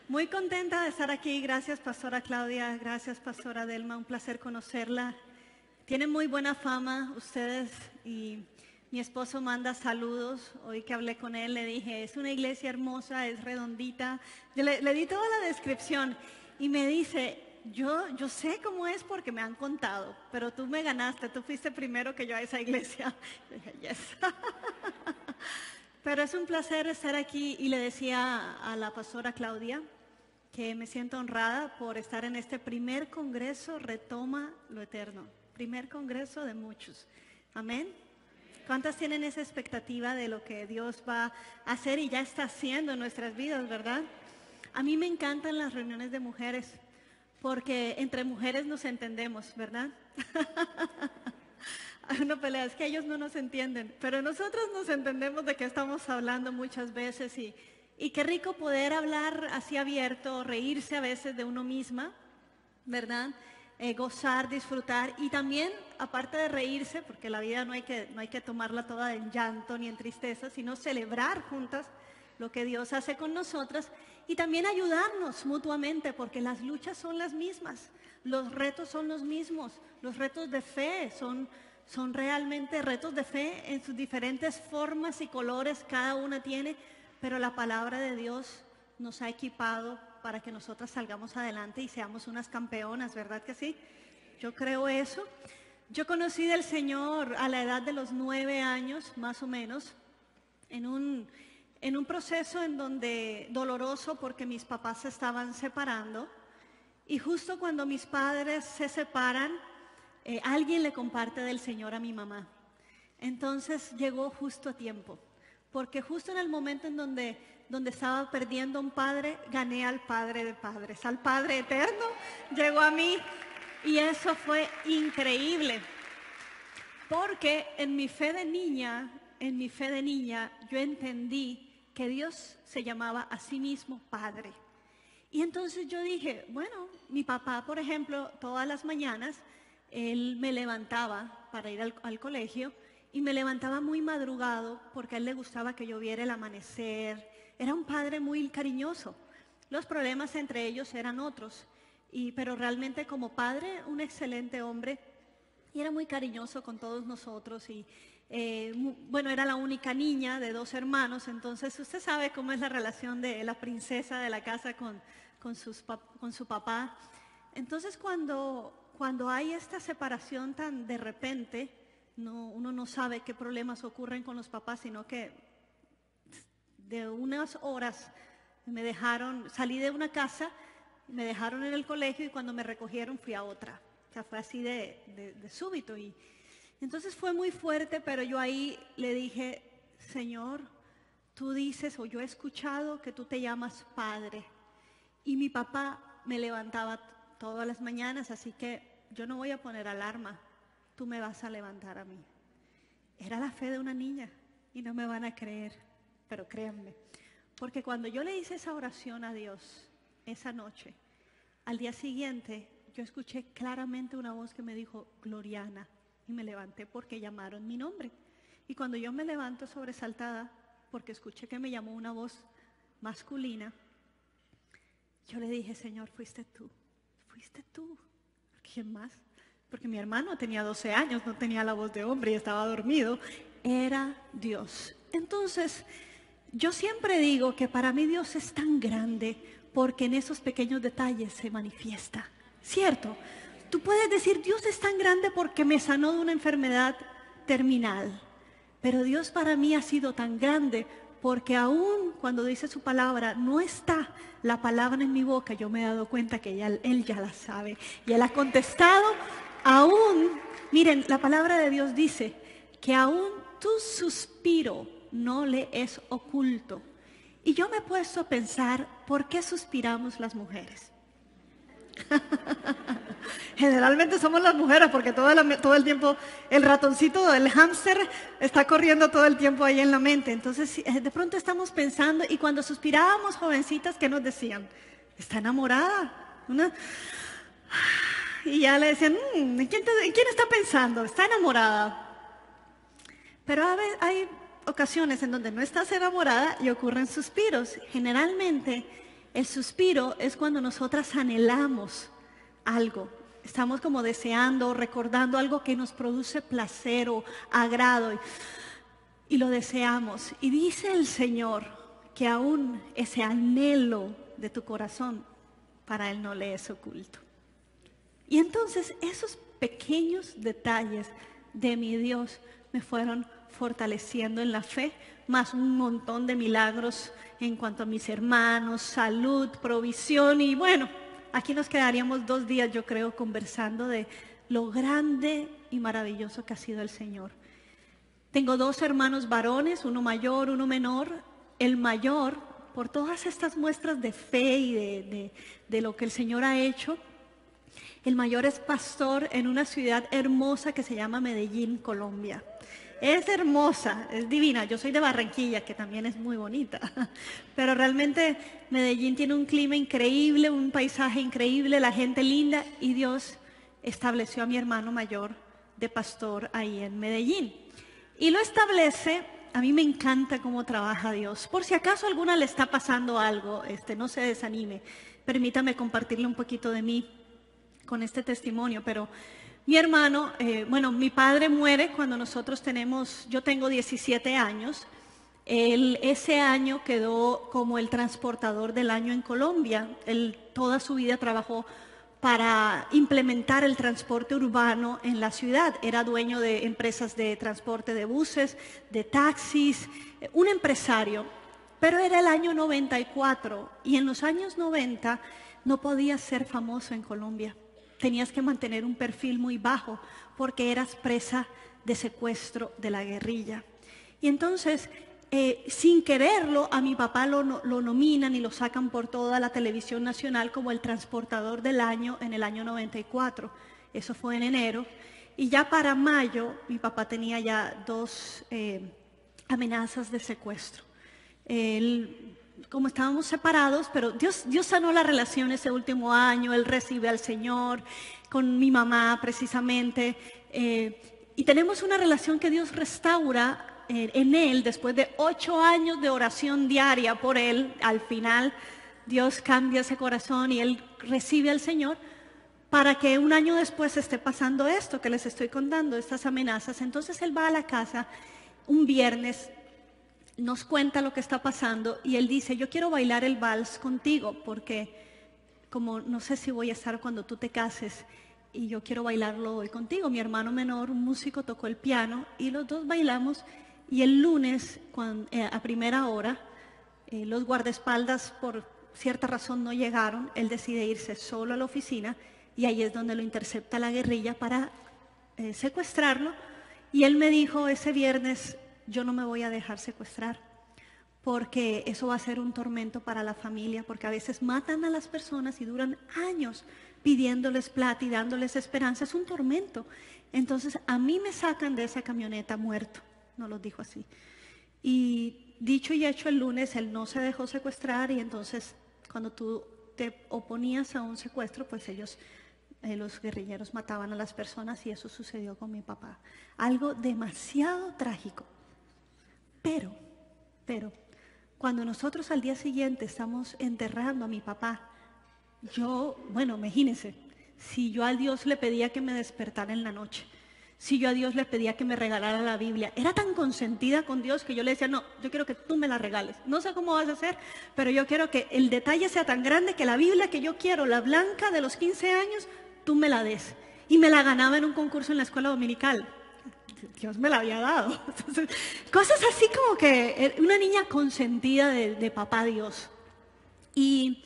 Muy contenta de estar aquí. Gracias, Pastora Claudia. Gracias, Pastora Delma. Un placer conocerla. Tienen muy buena fama ustedes y mi esposo manda saludos. Hoy que hablé con él le dije, es una iglesia hermosa, es redondita. Yo le di toda la descripción y me dice, yo sé cómo es porque me han contado, pero tú me ganaste, tú fuiste primero que yo a esa iglesia. Yo dije, yes. Pero es un placer estar aquí y le decía a la pastora Claudia que me siento honrada por estar en este primer congreso Retoma lo Eterno. Primer congreso de muchos. Amén. ¿Cuántas tienen esa expectativa de lo que Dios va a hacer y ya está haciendo en nuestras vidas, verdad? A mí me encantan las reuniones de mujeres porque entre mujeres nos entendemos, ¿verdad? Hay una pelea, es que ellos no nos entienden, pero nosotros nos entendemos de qué estamos hablando muchas veces y qué rico poder hablar así abierto, reírse a veces de uno misma, ¿verdad? Gozar, disfrutar y también, aparte de reírse, porque la vida no hay que tomarla toda en llanto ni en tristeza, sino celebrar juntas lo que Dios hace con nosotras y también ayudarnos mutuamente, porque las luchas son las mismas, los retos son los mismos, los retos de fe son realmente retos de fe en sus diferentes formas y colores, cada una tiene, pero la palabra de Dios nos ha equipado para que nosotras salgamos adelante y seamos unas campeonas, ¿verdad que sí? Yo creo eso. Yo conocí del Señor a la edad de los 9 años, más o menos, en un proceso en donde doloroso porque mis papás se estaban separando y justo cuando mis padres se separan, alguien le comparte del Señor a mi mamá. Entonces llegó justo a tiempo, porque justo en el momento en donde estaba perdiendo un padre, gané al Padre de Padres, al Padre Eterno, llegó a mí y eso fue increíble, porque en mi fe de niña, yo entendí que Dios se llamaba a sí mismo Padre. Y entonces yo dije, bueno, mi papá, por ejemplo, todas las mañanas, él me levantaba para ir al colegio y me levantaba muy madrugado porque a él le gustaba que yo viera el amanecer. Era un padre muy cariñoso. Los problemas entre ellos eran otros, pero realmente como padre, un excelente hombre y era muy cariñoso con todos nosotros y bueno, era la única niña de 2 hermanos, entonces usted sabe cómo es la relación de la princesa de la casa con su papá. Entonces cuando hay esta separación tan de repente, uno no sabe qué problemas ocurren con los papás, sino que de unas horas salí de una casa, me dejaron en el colegio y cuando me recogieron fui a otra. O sea, fue así de súbito. Y entonces fue muy fuerte, pero yo ahí le dije, Señor, tú dices, o yo he escuchado que tú te llamas Padre. Y mi papá me levantaba todas las mañanas, así que yo no voy a poner alarma, tú me vas a levantar a mí. Era la fe de una niña y no me van a creer, pero créanme, porque cuando yo le hice esa oración a Dios esa noche, al día siguiente yo escuché claramente una voz que me dijo, Gloriana, y me levanté porque llamaron mi nombre. Y cuando yo me levanto sobresaltada, porque escuché que me llamó una voz masculina, yo le dije, Señor, fuiste tú. ¿Quién más? Porque mi hermano tenía 12 años, no tenía la voz de hombre y estaba dormido. Era Dios. Entonces, yo siempre digo que para mí Dios es tan grande porque en esos pequeños detalles se manifiesta. ¿Cierto? Tú puedes decir, Dios es tan grande porque me sanó de una enfermedad terminal. Pero Dios para mí ha sido tan grande porque aún cuando dice su palabra, no está la palabra en mi boca, yo me he dado cuenta que Él ya la sabe. Y Él ha contestado, aún, miren, la palabra de Dios dice que aún tu suspiro no le es oculto. Y yo me he puesto a pensar, ¿por qué suspiramos las mujeres? Generalmente somos las mujeres porque todo el tiempo el ratoncito, el hámster está corriendo todo el tiempo ahí en la mente. Entonces de pronto estamos pensando y cuando suspirábamos jovencitas, ¿qué nos decían? Está enamorada. Y ya le decían, ¿en quién está pensando? Está enamorada. Pero hay ocasiones en donde no estás enamorada y ocurren suspiros. Generalmente El suspiro es cuando nosotras anhelamos algo. Estamos como deseando, recordando algo que nos produce placer o agrado y lo deseamos. Y dice el Señor que aún ese anhelo de tu corazón, para Él no le es oculto. Y entonces esos pequeños detalles de mi Dios me fueron fortaleciendo en la fe, más un montón de milagros en cuanto a mis hermanos, salud, provisión y bueno, aquí nos quedaríamos 2 días yo creo conversando de lo grande y maravilloso que ha sido el Señor. Tengo 2 hermanos varones, uno mayor, uno menor. El mayor, por todas estas muestras de fe y de lo que el Señor ha hecho, el mayor es pastor en una ciudad hermosa que se llama Medellín, Colombia. Es hermosa, es divina. Yo soy de Barranquilla, que también es muy bonita. Pero realmente Medellín tiene un clima increíble, un paisaje increíble, la gente linda. Y Dios estableció a mi hermano mayor de pastor ahí en Medellín. Y lo establece, a mí me encanta cómo trabaja Dios. Por si acaso a alguna le está pasando algo, no se desanime. Permítame compartirle un poquito de mí con este testimonio, pero mi hermano, mi padre muere cuando yo tengo 17 años, él ese año quedó como el transportador del año en Colombia, él toda su vida trabajó para implementar el transporte urbano en la ciudad, era dueño de empresas de transporte de buses, de taxis, un empresario, pero era el año 94 y en los años 90 no podías ser famoso en Colombia. Tenías que mantener un perfil muy bajo porque eras presa de secuestro de la guerrilla. Y entonces, sin quererlo, a mi papá lo nominan y lo sacan por toda la televisión nacional como el transportador del año en el año 94. Eso fue en enero. Y ya para mayo, mi papá tenía ya 2 amenazas de secuestro. Como estábamos separados, pero Dios sanó la relación ese último año, él recibe al Señor, con mi mamá precisamente, y tenemos una relación que Dios restaura en él, después de 8 años de oración diaria por él, al final Dios cambia ese corazón y él recibe al Señor, para que un año después esté pasando esto que les estoy contando, estas amenazas. Entonces él va a la casa un viernes, nos cuenta lo que está pasando y él dice, yo quiero bailar el vals contigo porque como no sé si voy a estar cuando tú te cases y yo quiero bailarlo hoy contigo. Mi hermano menor, un músico, tocó el piano y los 2 bailamos y el lunes a primera hora los guardaespaldas por cierta razón no llegaron, él decide irse solo a la oficina y ahí es donde lo intercepta la guerrilla para secuestrarlo y él me dijo ese viernes, yo no me voy a dejar secuestrar, porque eso va a ser un tormento para la familia, porque a veces matan a las personas y duran años pidiéndoles plata y dándoles esperanza, es un tormento. Entonces a mí me sacan de esa camioneta muerto, no lo dijo así. Y dicho y hecho el lunes, él no se dejó secuestrar y entonces cuando tú te oponías a un secuestro, pues los guerrilleros mataban a las personas y eso sucedió con mi papá. Algo demasiado trágico. Pero, cuando nosotros al día siguiente estamos enterrando a mi papá, imagínense, si yo a Dios le pedía que me despertara en la noche, si yo a Dios le pedía que me regalara la Biblia, era tan consentida con Dios que yo le decía, no, yo quiero que tú me la regales. No sé cómo vas a hacer, pero yo quiero que el detalle sea tan grande que la Biblia que yo quiero, la blanca de los 15 años, tú me la des. Y me la ganaba en un concurso en la escuela dominical. Dios me la había dado. Entonces, cosas así como que una niña consentida de papá Dios. Y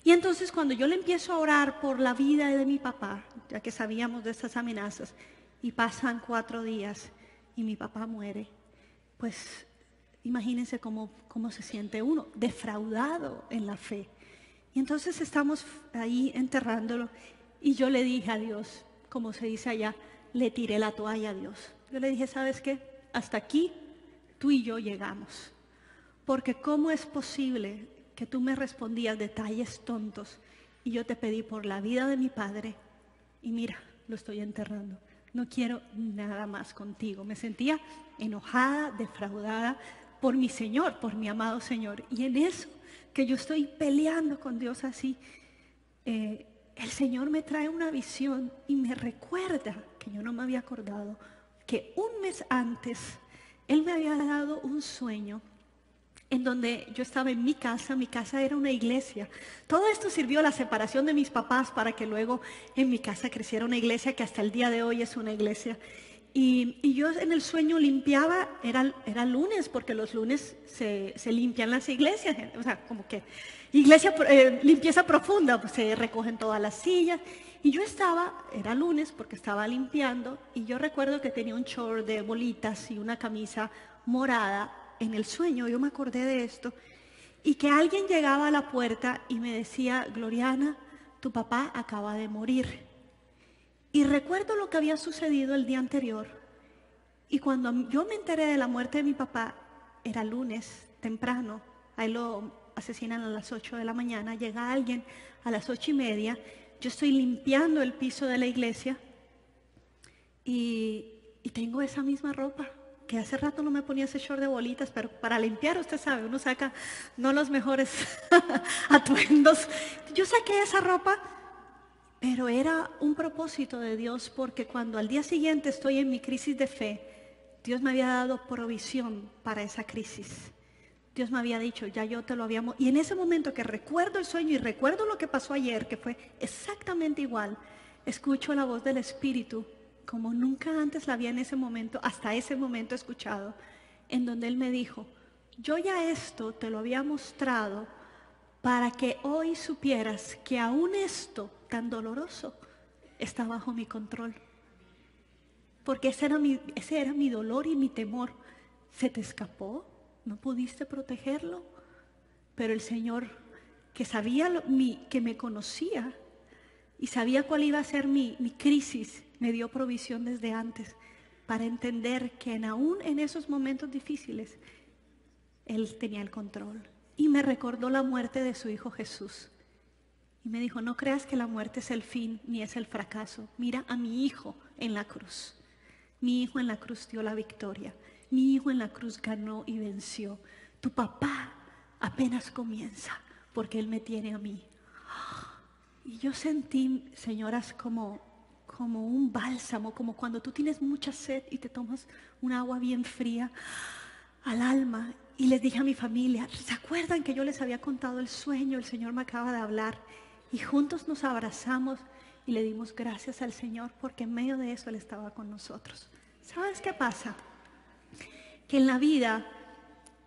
entonces cuando yo le empiezo a orar por la vida de mi papá, ya que sabíamos de estas amenazas, y pasan 4 días y mi papá muere, pues imagínense cómo se siente uno, defraudado en la fe. Y entonces estamos ahí enterrándolo y yo le dije a Dios, como se dice allá, le tiré la toalla a Dios. Yo le dije, ¿sabes qué? Hasta aquí tú y yo llegamos. Porque ¿cómo es posible que tú me respondías detalles tontos y yo te pedí por la vida de mi padre y mira, lo estoy enterrando? No quiero nada más contigo. Me sentía enojada, defraudada por mi Señor, por mi amado Señor. Y en eso que yo estoy peleando con Dios así, el Señor me trae una visión y me recuerda, que yo no me había acordado, que un mes antes Él me había dado un sueño en donde yo estaba en mi casa era una iglesia. Todo esto sirvió a la separación de mis papás para que luego en mi casa creciera una iglesia que hasta el día de hoy es una iglesia. Y yo en el sueño limpiaba, era lunes, porque los lunes se limpian las iglesias, o sea, como que limpieza profunda, pues se recogen todas las sillas. Y yo era lunes porque estaba limpiando, y yo recuerdo que tenía un short de bolitas y una camisa morada. En el sueño yo me acordé de esto, y que alguien llegaba a la puerta y me decía: Gloriana, tu papá acaba de morir. Y recuerdo lo que había sucedido el día anterior, y cuando yo me enteré de la muerte de mi papá, era lunes temprano, ahí lo asesinan a las 8 de la mañana, llega alguien a las 8:30, yo estoy limpiando el piso de la iglesia y tengo esa misma ropa, que hace rato no me ponía ese short de bolitas, pero para limpiar, usted sabe, uno saca no los mejores atuendos. Yo saqué esa ropa, pero era un propósito de Dios, porque cuando al día siguiente estoy en mi crisis de fe, Dios me había dado provisión para esa crisis. Dios me había dicho, ya yo te lo había... Y en ese momento que recuerdo el sueño y recuerdo lo que pasó ayer, que fue exactamente igual, escucho la voz del Espíritu, como nunca antes la había en ese momento, hasta ese momento escuchado, en donde Él me dijo: yo ya esto te lo había mostrado para que hoy supieras que aún esto tan doloroso está bajo mi control. Porque ese era mi dolor y mi temor. ¿Se te escapó? ¿No pudiste protegerlo? Pero el Señor, que sabía que me conocía y sabía cuál iba a ser mi crisis, me dio provisión desde antes para entender que aún en esos momentos difíciles Él tenía el control. Y me recordó la muerte de su Hijo Jesús. Y me dijo: no creas que la muerte es el fin ni es el fracaso. Mira a mi Hijo en la cruz. Mi Hijo en la cruz dio la victoria. Mi Hijo en la cruz ganó y venció. Tu papá apenas comienza, porque Él me tiene a mí. Y yo sentí, señoras, como un bálsamo, como cuando tú tienes mucha sed y te tomas un agua bien fría al alma. Y les dije a mi familia: ¿se acuerdan que yo les había contado el sueño? El Señor me acaba de hablar. Y juntos nos abrazamos y le dimos gracias al Señor, porque en medio de eso Él estaba con nosotros. ¿Sabes qué pasa? Que en la vida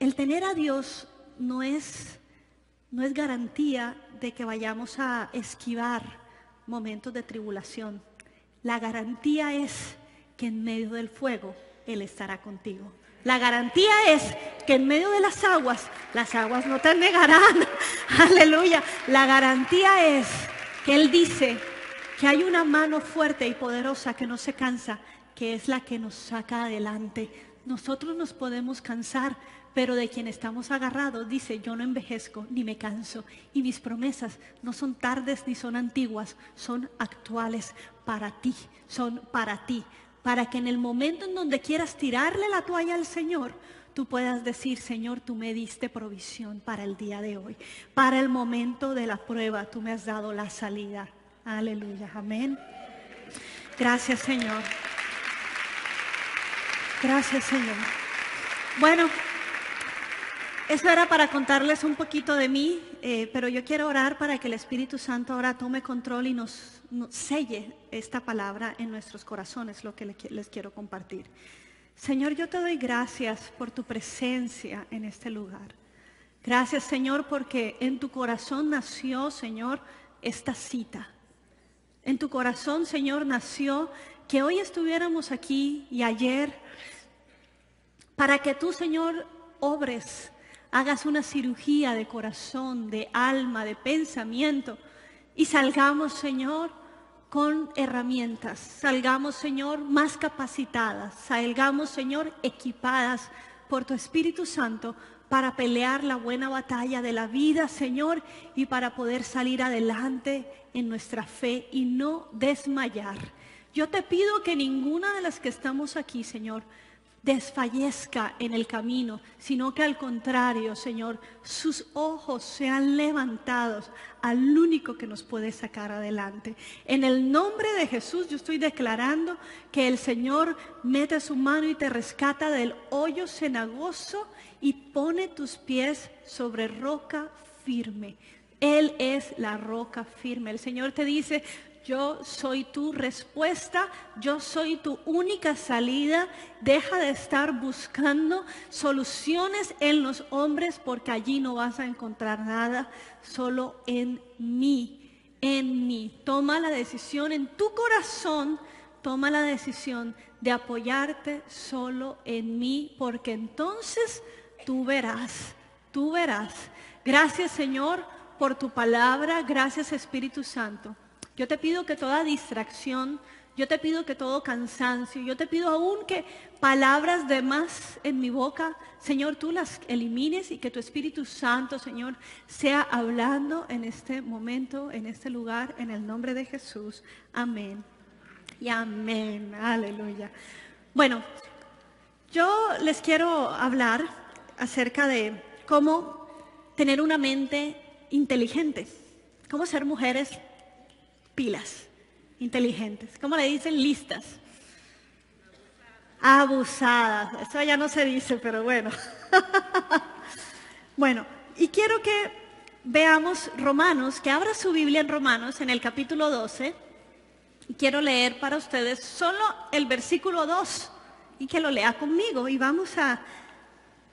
el tener a Dios no es garantía de que vayamos a esquivar momentos de tribulación. La garantía es que en medio del fuego Él estará contigo. La garantía es que en medio de las aguas no te negarán. Aleluya. La garantía es que Él dice que hay una mano fuerte y poderosa que no se cansa, que es la que nos saca adelante. Nosotros nos podemos cansar, pero de quien estamos agarrados dice: yo no envejezco ni me canso, y mis promesas no son tardes ni son antiguas, son actuales para ti, son para ti, para que en el momento en donde quieras tirarle la toalla al Señor, tú puedas decir: Señor, tú me diste provisión para el día de hoy, para el momento de la prueba, tú me has dado la salida. Aleluya, amén. Gracias, Señor. Gracias, Señor. Bueno, eso era para contarles un poquito de mí, pero yo quiero orar para que el Espíritu Santo ahora tome control y nos selle esta palabra en nuestros corazones, lo que les quiero compartir. Señor, yo te doy gracias por tu presencia en este lugar. Gracias, Señor, porque en tu corazón nació, Señor, esta cita. En tu corazón, Señor, nació que hoy estuviéramos aquí y ayer, para que tú, Señor, obres, hagas una cirugía de corazón, de alma, de pensamiento, y salgamos, Señor, con herramientas, salgamos, Señor, más capacitadas, salgamos, Señor, equipadas por tu Espíritu Santo para pelear la buena batalla de la vida, Señor, y para poder salir adelante en nuestra fe y no desmayar. Yo te pido que ninguna de las que estamos aquí, Señor, desfallezca en el camino, sino que al contrario, Señor, sus ojos sean levantados al único que nos puede sacar adelante. En el nombre de Jesús yo estoy declarando que el Señor mete su mano y te rescata del hoyo cenagoso y pone tus pies sobre roca firme. Él es la roca firme. El Señor te dice: yo soy tu respuesta, yo soy tu única salida. Deja de estar buscando soluciones en los hombres, porque allí no vas a encontrar nada, solo en mí, en mí. Toma la decisión en tu corazón, toma la decisión de apoyarte solo en mí, porque entonces tú verás, tú verás. Gracias, Señor, por tu palabra. Gracias, Espíritu Santo. Yo te pido que toda distracción, yo te pido que todo cansancio, yo te pido aún que palabras de más en mi boca, Señor, tú las elimines y que tu Espíritu Santo, Señor, sea hablando en este momento, en este lugar, en el nombre de Jesús. Amén y amén. Aleluya. Bueno, yo les quiero hablar acerca de cómo tener una mente inteligente, cómo ser mujeres pilas, inteligentes. ¿Cómo le dicen? Listas. Abusadas. Eso ya no se dice, pero bueno. Bueno, y quiero que veamos Romanos, que abra su Biblia en Romanos, en el capítulo 12. Y quiero leer para ustedes solo el versículo 2 y que lo lea conmigo. Y vamos a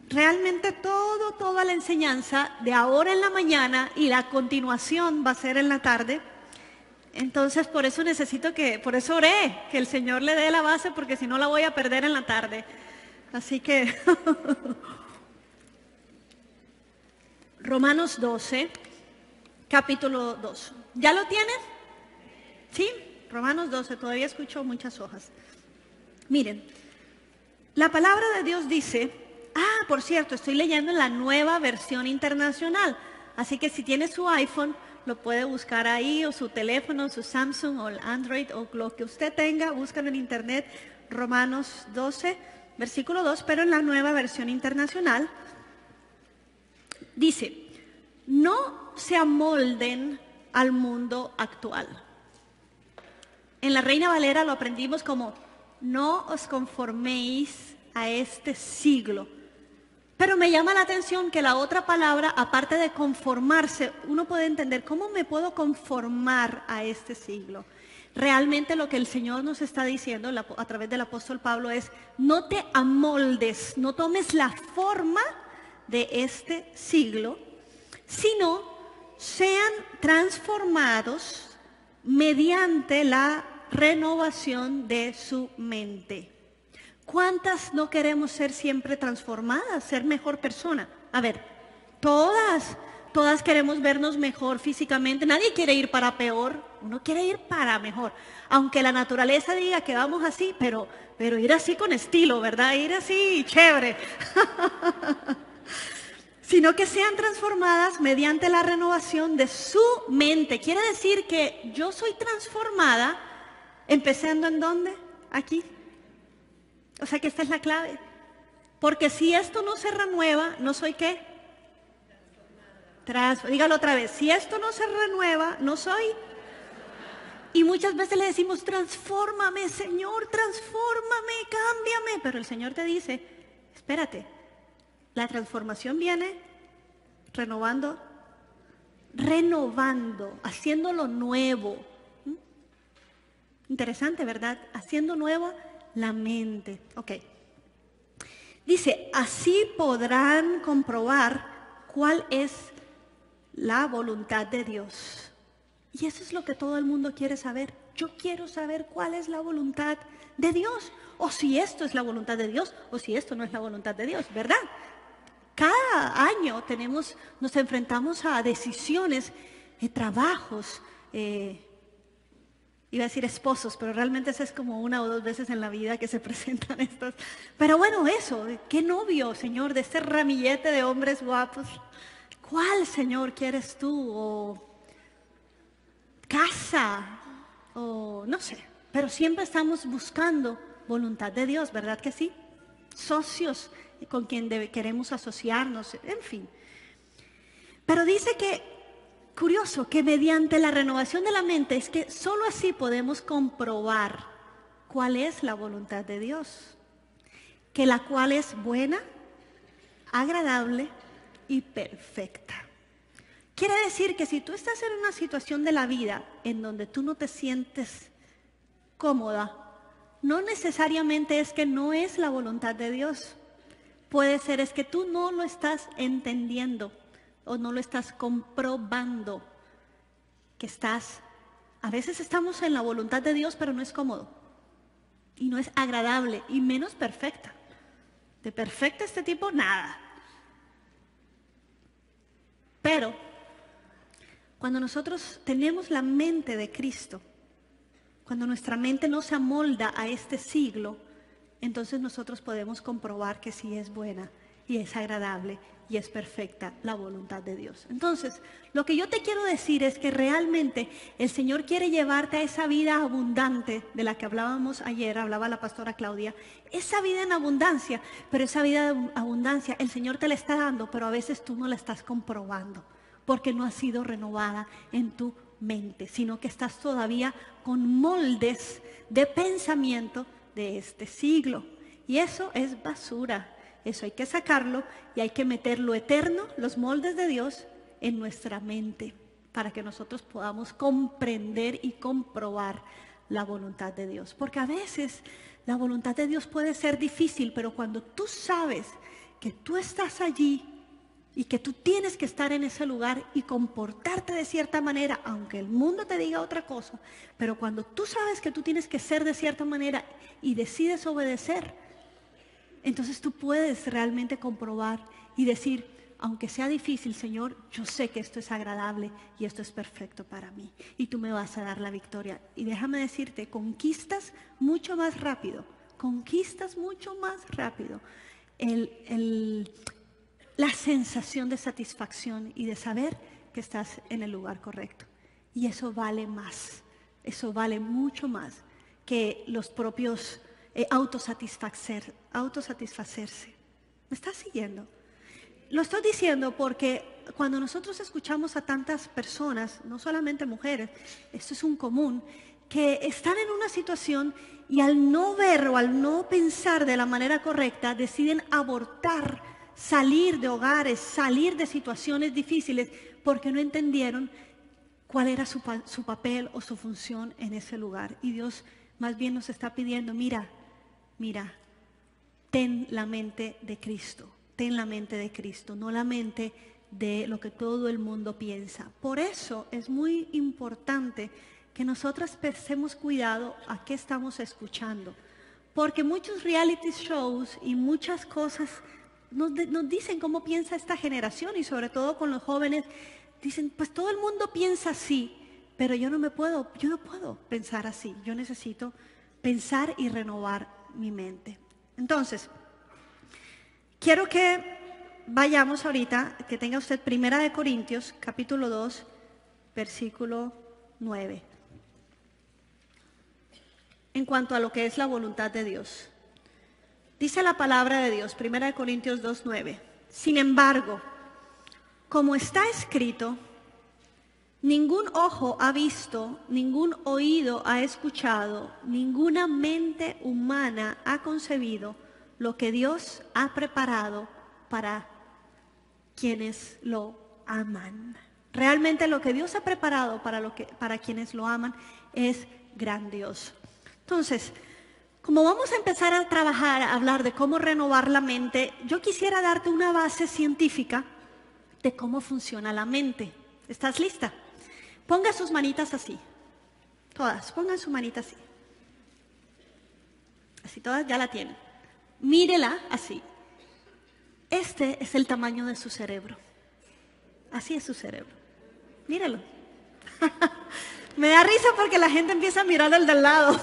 realmente toda la enseñanza de ahora en la mañana, y la continuación va a ser en la tarde. Entonces, por eso oré, que el Señor le dé la base, porque si no la voy a perder en la tarde. Así que, Romanos 12, capítulo 2. ¿Ya lo tienes? ¿Sí? Romanos 12, todavía escucho muchas hojas. Miren, la palabra de Dios dice, por cierto, estoy leyendo en la Nueva Versión Internacional, así que si tiene su iPhone, lo puede buscar ahí, o su teléfono, su Samsung, o el Android, o lo que usted tenga, búscalo en internet, Romanos 12, versículo 2, pero en la Nueva Versión Internacional. Dice, no se amolden al mundo actual. En la Reina Valera lo aprendimos como, no os conforméis a este siglo. Pero me llama la atención que la otra palabra, aparte de conformarse, uno puede entender, ¿cómo me puedo conformar a este siglo? Realmente lo que el Señor nos está diciendo a través del apóstol Pablo es, no te amoldes, no tomes la forma de este siglo, sino sean transformados mediante la renovación de su mente. ¿Cuántas no queremos ser siempre transformadas, ser mejor persona? A ver, todas queremos vernos mejor físicamente. Nadie quiere ir para peor, uno quiere ir para mejor. Aunque la naturaleza diga que vamos así, pero ir así con estilo, ¿verdad? Ir así chévere. Sino que sean transformadas mediante la renovación de su mente. Quiere decir que yo soy transformada, empezando ¿en dónde? Aquí. O sea que esta es la clave. Porque si esto no se renueva, ¿no soy qué? Dígalo otra vez. Si esto no se renueva, ¿no soy? Y muchas veces le decimos, transfórmame, Señor, transfórmame, cámbiame. Pero el Señor te dice, espérate, la transformación viene renovando, haciéndolo nuevo. Interesante, ¿verdad? Haciendo nueva la mente. Ok. Dice, así podrán comprobar cuál es la voluntad de Dios. Y eso es lo que todo el mundo quiere saber. Yo quiero saber cuál es la voluntad de Dios. O si esto es la voluntad de Dios, o si esto no es la voluntad de Dios, ¿verdad? Cada año nos enfrentamos a decisiones, trabajos, iba a decir esposos, pero realmente eso es como 1 o 2 veces en la vida que se presentan estos. Pero bueno, eso, ¿qué novio, Señor, de este ramillete de hombres guapos? ¿Cuál, Señor, quieres tú? O casa, o no sé. Pero siempre estamos buscando voluntad de Dios, ¿verdad que sí? socios con quien queremos asociarnos, en fin. Pero dice que, curioso, que mediante la renovación de la mente es que solo así podemos comprobar cuál es la voluntad de Dios, que la cual es buena, agradable y perfecta. Quiere decir que si tú estás en una situación de la vida en donde tú no te sientes cómoda, no necesariamente es que no es la voluntad de Dios. Puede ser es que tú no lo estás entendiendo o no lo estás comprobando, que a veces estamos en la voluntad de Dios, pero no es cómodo y no es agradable y menos perfecta. De perfecta este tipo, nada. Pero cuando nosotros tenemos la mente de Cristo, cuando nuestra mente no se amolda a este siglo, entonces nosotros podemos comprobar que sí es buena y es agradable y es perfecta la voluntad de Dios. Entonces, lo que yo te quiero decir es que realmente el Señor quiere llevarte a esa vida abundante de la que hablábamos ayer, hablaba la pastora Claudia, esa vida en abundancia, pero esa vida de abundancia el Señor te la está dando, pero a veces tú no la estás comprobando, porque no ha sido renovada en tu mente, sino que estás todavía con moldes de pensamiento de este siglo. Y eso es basura. Eso hay que sacarlo y hay que meter lo eterno, los moldes de Dios, en nuestra mente, para que nosotros podamos comprender y comprobar la voluntad de Dios. Porque a veces la voluntad de Dios puede ser difícil, pero cuando tú sabes que tú estás allí y que tú tienes que estar en ese lugar y comportarte de cierta manera, aunque el mundo te diga otra cosa, pero cuando tú sabes que tú tienes que ser de cierta manera y decides obedecer, entonces tú puedes realmente comprobar y decir, aunque sea difícil, Señor, yo sé que esto es agradable y esto es perfecto para mí. Y tú me vas a dar la victoria. Y déjame decirte, conquistas mucho más rápido la sensación de satisfacción y de saber que estás en el lugar correcto. Y eso vale más, eso vale mucho más que los propios autosatisfacerse. ¿Me estás siguiendo? Lo estoy diciendo porque cuando nosotros escuchamos a tantas personas, no solamente mujeres, esto es un común, que están en una situación y al no ver o al no pensar de la manera correcta, deciden abortar, salir de hogares, salir de situaciones difíciles porque no entendieron cuál era su papel o su función en ese lugar. Y Dios más bien nos está pidiendo, mira, ten la mente de Cristo, no la mente de lo que todo el mundo piensa. Por eso es muy importante que nosotras prestemos cuidado a qué estamos escuchando, porque muchos reality shows y muchas cosas nos dicen cómo piensa esta generación, y sobre todo con los jóvenes, dicen, pues todo el mundo piensa así, pero yo no puedo pensar así, yo necesito pensar y renovar mi mente. Entonces, quiero que vayamos ahorita, que tenga usted 1 Corintios, capítulo 2, versículo 9. En cuanto a lo que es la voluntad de Dios. Dice la palabra de Dios, 1 Corintios 2, 9. Sin embargo, como está escrito, ningún ojo ha visto, ningún oído ha escuchado, ninguna mente humana ha concebido lo que Dios ha preparado para quienes lo aman. Realmente lo que Dios ha preparado para quienes lo aman es grandioso. Entonces, como vamos a empezar a trabajar, a hablar de cómo renovar la mente, yo quisiera darte una base científica de cómo funciona la mente. ¿Estás lista? Ponga sus manitas así. Todas, pongan su manita así. Así, todas ya la tienen. Mírela así. Este es el tamaño de su cerebro. Así es su cerebro. Míralo. Me da risa porque la gente empieza a mirar al del lado.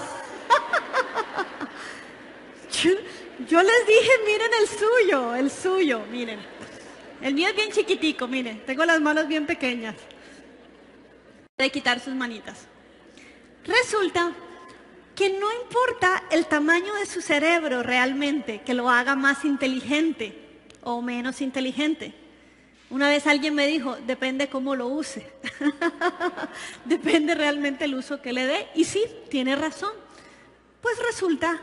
Yo les dije, miren el suyo, miren. El mío es bien chiquitico, miren. Tengo las manos bien pequeñas. De quitar sus manitas. Resulta que no importa el tamaño de su cerebro realmente, que lo haga más inteligente o menos inteligente. Una vez alguien me dijo, depende cómo lo use. Depende realmente el uso que le dé. Y sí, tiene razón. Pues resulta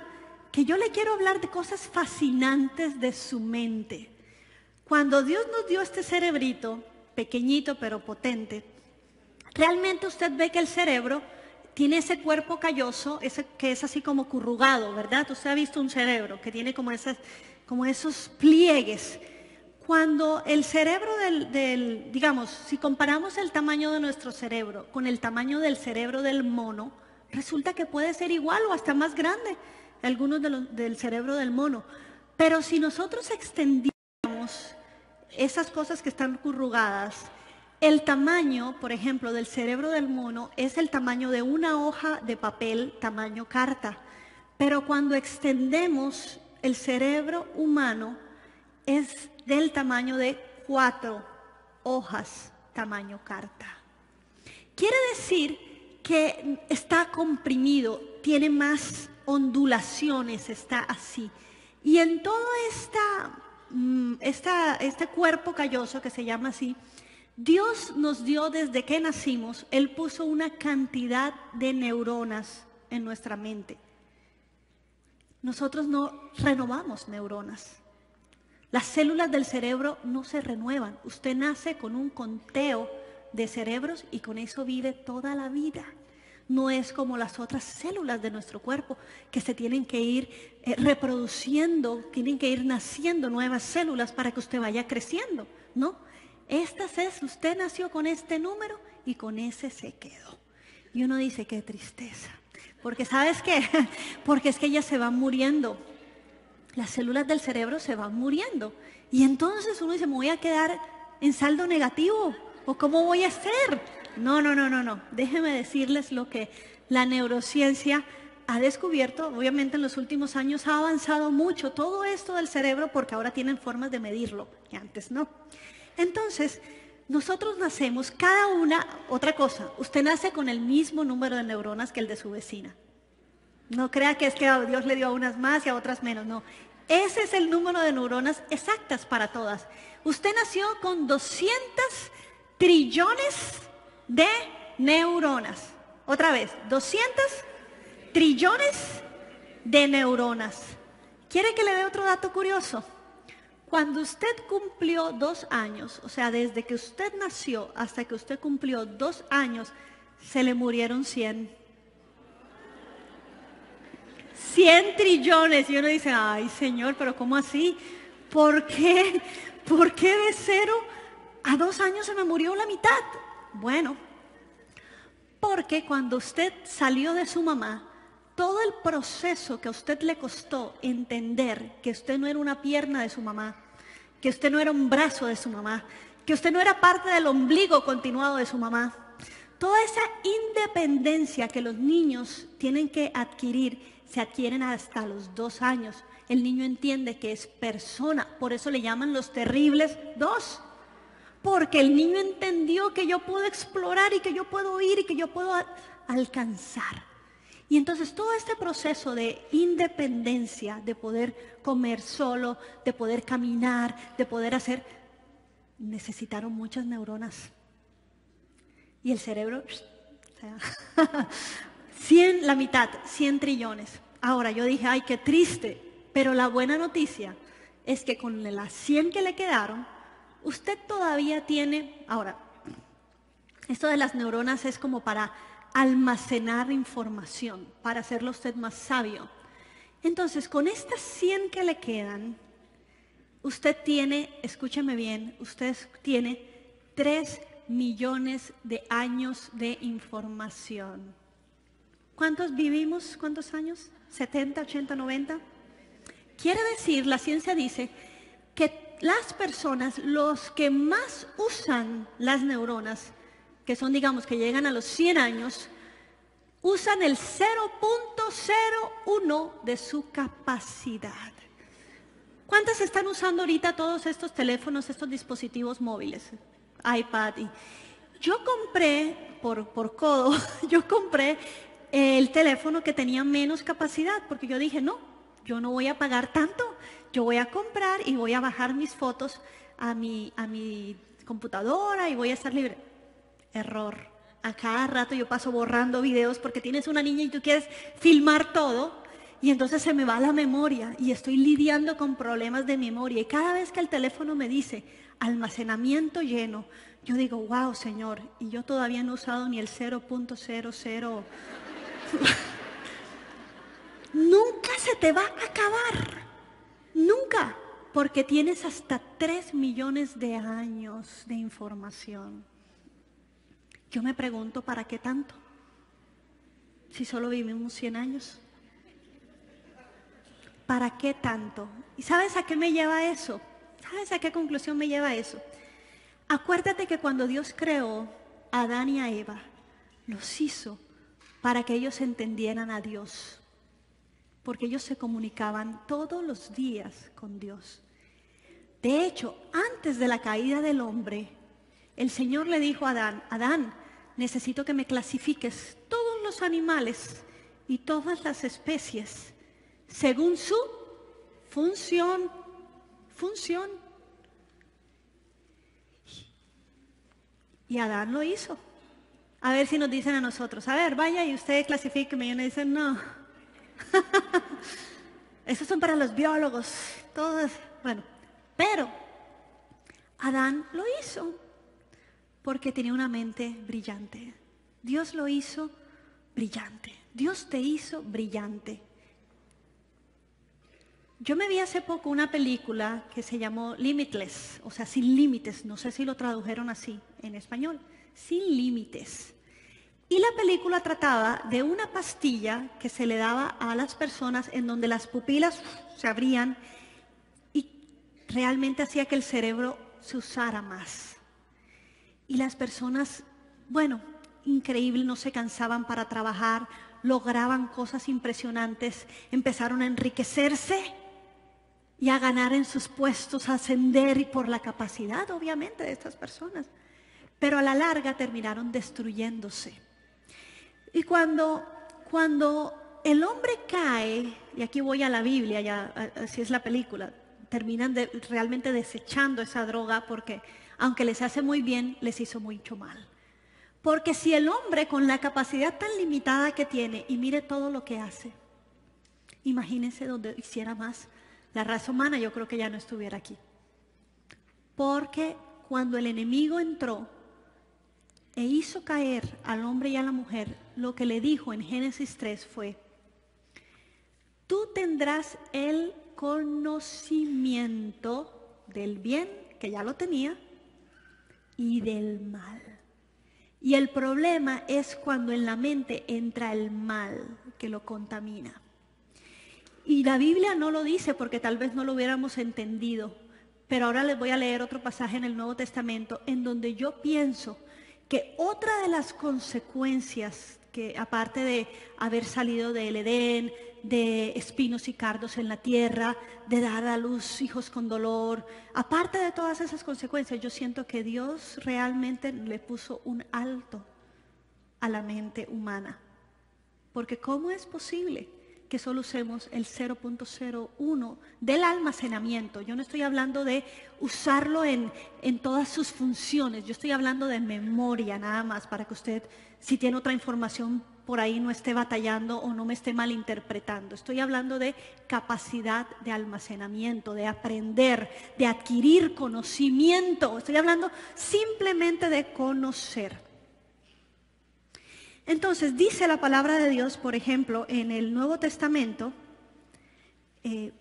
que yo le quiero hablar de cosas fascinantes de su mente. Cuando Dios nos dio este cerebrito, pequeñito pero potente, realmente usted ve que el cerebro tiene ese cuerpo calloso, que es así como corrugado, ¿verdad? Usted ha visto un cerebro que tiene como esos pliegues. Cuando el cerebro digamos, si comparamos el tamaño de nuestro cerebro con el tamaño del cerebro del mono, resulta que puede ser igual o hasta más grande, algunos del cerebro del mono. Pero si nosotros extendíamos esas cosas que están corrugadas, el tamaño, por ejemplo, del cerebro del mono es el tamaño de una hoja de papel tamaño carta. Pero cuando extendemos el cerebro humano, es del tamaño de 4 hojas tamaño carta. Quiere decir que está comprimido, tiene más ondulaciones, está así. Y en todo este cuerpo calloso que se llama así, Dios nos dio desde que nacimos, Él puso una cantidad de neuronas en nuestra mente. Nosotros no renovamos neuronas. Las células del cerebro no se renuevan. Usted nace con un conteo de cerebros y con eso vive toda la vida. No es como las otras células de nuestro cuerpo que se tienen que ir reproduciendo, tienen que ir naciendo nuevas células para que usted vaya creciendo, ¿no? Usted nació con este número y con ese se quedó. Y uno dice, qué tristeza. Porque ¿sabes qué? Porque es que ellas se van muriendo. Las células del cerebro se van muriendo. Y entonces uno dice, ¿me voy a quedar en saldo negativo? ¿O cómo voy a hacer? No. Déjenme decirles lo que la neurociencia ha descubierto. Obviamente en los últimos años ha avanzado mucho todo esto del cerebro porque ahora tienen formas de medirlo, que antes no. Entonces, nosotros nacemos cada una, otra cosa, usted nace con el mismo número de neuronas que el de su vecina. No crea que es que Dios le dio a unas más y a otras menos, no. Ese es el número de neuronas exactas para todas. Usted nació con 200 trillones de neuronas. Otra vez, 200 trillones de neuronas. ¿Quiere que le dé otro dato curioso? Cuando usted cumplió 2 años, o sea, desde que usted nació hasta que usted cumplió 2 años, se le murieron 100. 100 trillones. Y uno dice, ay Señor, pero ¿cómo así? ¿Por qué? ¿Por qué de 0 a 2 años se me murió la mitad? Bueno, porque cuando usted salió de su mamá, todo el proceso que a usted le costó entender que usted no era una pierna de su mamá, que usted no era un brazo de su mamá, que usted no era parte del ombligo continuado de su mamá, toda esa independencia que los niños tienen que adquirir, se adquieren hasta los 2 años. El niño entiende que es persona, por eso le llaman los terribles 2. Porque el niño entendió que yo puedo explorar y que yo puedo ir y que yo puedo alcanzar. Y entonces todo este proceso de independencia, de poder comer solo, de poder caminar, de poder hacer, necesitaron muchas neuronas. Y el cerebro, 100, la mitad, 100 trillones. Ahora yo dije, ay, qué triste. Pero la buena noticia es que con las 100 que le quedaron, usted todavía tiene, ahora, esto de las neuronas es como para almacenar información, para hacerlo usted más sabio. Entonces, con estas 100 que le quedan, usted tiene, escúcheme bien, usted tiene 3 millones de años de información. ¿Cuántos vivimos? ¿Cuántos años? ¿70, 80, 90? Quiere decir, la ciencia dice que las personas, los que más usan las neuronas, que son, digamos, que llegan a los 100 años, usan el 0.01 de su capacidad. ¿Cuántas están usando ahorita todos estos teléfonos, estos dispositivos móviles? iPad. Yo compré, por codo, yo compré el teléfono que tenía menos capacidad, porque yo dije, no, yo no voy a pagar tanto, yo voy a comprar y voy a bajar mis fotos a mi computadora y voy a estar libre. Error. A cada rato yo paso borrando videos porque tienes una niña y tú quieres filmar todo y entonces se me va la memoria y estoy lidiando con problemas de memoria. Y cada vez que el teléfono me dice almacenamiento lleno, yo digo, wow, Señor, y yo todavía no he usado ni el 0.00. Nunca se te va a acabar, nunca, porque tienes hasta 3 millones de años de información. Yo me pregunto, ¿para qué tanto? Si solo vivimos 100 años. ¿Para qué tanto? ¿Y sabes a qué me lleva eso? ¿Sabes a qué conclusión me lleva eso? Acuérdate que cuando Dios creó a Adán y a Eva, los hizo para que ellos entendieran a Dios, porque ellos se comunicaban todos los días con Dios. De hecho, antes de la caída del hombre, el Señor le dijo a Adán, Adán, necesito que me clasifiques todos los animales y todas las especies según su función. Y Adán lo hizo. A ver si nos dicen a nosotros, a ver, vaya y usted clasifíqueme. Y uno dice, no. Esos son para los biólogos. Todos, bueno, pero Adán lo hizo porque tenía una mente brillante. Dios lo hizo brillante. Dios te hizo brillante. Yo me vi hace poco una película que se llamó Limitless, o sea, sin límites. No sé si lo tradujeron así en español. Sin límites. Y la película trataba de una pastilla que se le daba a las personas en donde las pupilas se abrían y realmente hacía que el cerebro se usara más. Y las personas, bueno, increíble, no se cansaban para trabajar, lograban cosas impresionantes, empezaron a enriquecerse y a ganar en sus puestos, a ascender y por la capacidad, obviamente, de estas personas. Pero a la larga terminaron destruyéndose. Y cuando el hombre cae, y aquí voy a la Biblia, ya así es la película, terminan realmente desechando esa droga porque aunque les hace muy bien, les hizo mucho mal. Porque si el hombre con la capacidad tan limitada que tiene, y mire todo lo que hace, imagínense donde hiciera más, la raza humana yo creo que ya no estuviera aquí. Porque cuando el enemigo entró e hizo caer al hombre y a la mujer, lo que le dijo en Génesis 3 fue, tú tendrás el conocimiento del bien, que ya lo tenía, y del mal. Y el problema es cuando en la mente entra el mal que lo contamina. Y la Biblia no lo dice porque tal vez no lo hubiéramos entendido, pero ahora les voy a leer otro pasaje en el Nuevo Testamento en donde yo pienso que otra de las consecuencias, que aparte de haber salido del Edén, de espinos y cardos en la tierra, de dar a luz hijos con dolor, aparte de todas esas consecuencias, yo siento que Dios realmente le puso un alto a la mente humana. Porque ¿cómo es posible que solo usemos el 0.01 del almacenamiento? Yo no estoy hablando de usarlo en todas sus funciones, yo estoy hablando de memoria nada más, para que usted, si tiene otra información por ahí, no esté batallando o no me esté malinterpretando. Estoy hablando de capacidad de almacenamiento, de aprender, de adquirir conocimiento. Estoy hablando simplemente de conocer. Entonces, dice la palabra de Dios, por ejemplo, en el Nuevo Testamento,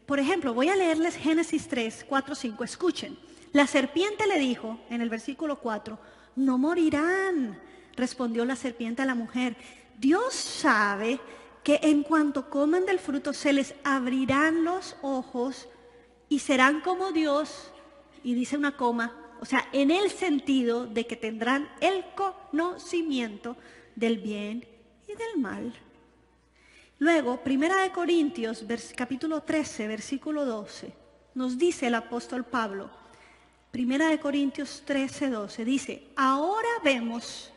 por ejemplo, voy a leerles Génesis 3, 4, 5, escuchen. La serpiente le dijo, en el versículo 4, no morirán, respondió la serpiente a la mujer. Dios sabe que en cuanto coman del fruto se les abrirán los ojos y serán como Dios, y dice una coma, o sea, en el sentido de que tendrán el conocimiento del bien y del mal. Luego, 1 Corintios, capítulo 13, versículo 12, nos dice el apóstol Pablo, 1 Corintios 13, 12, dice, ahora vemos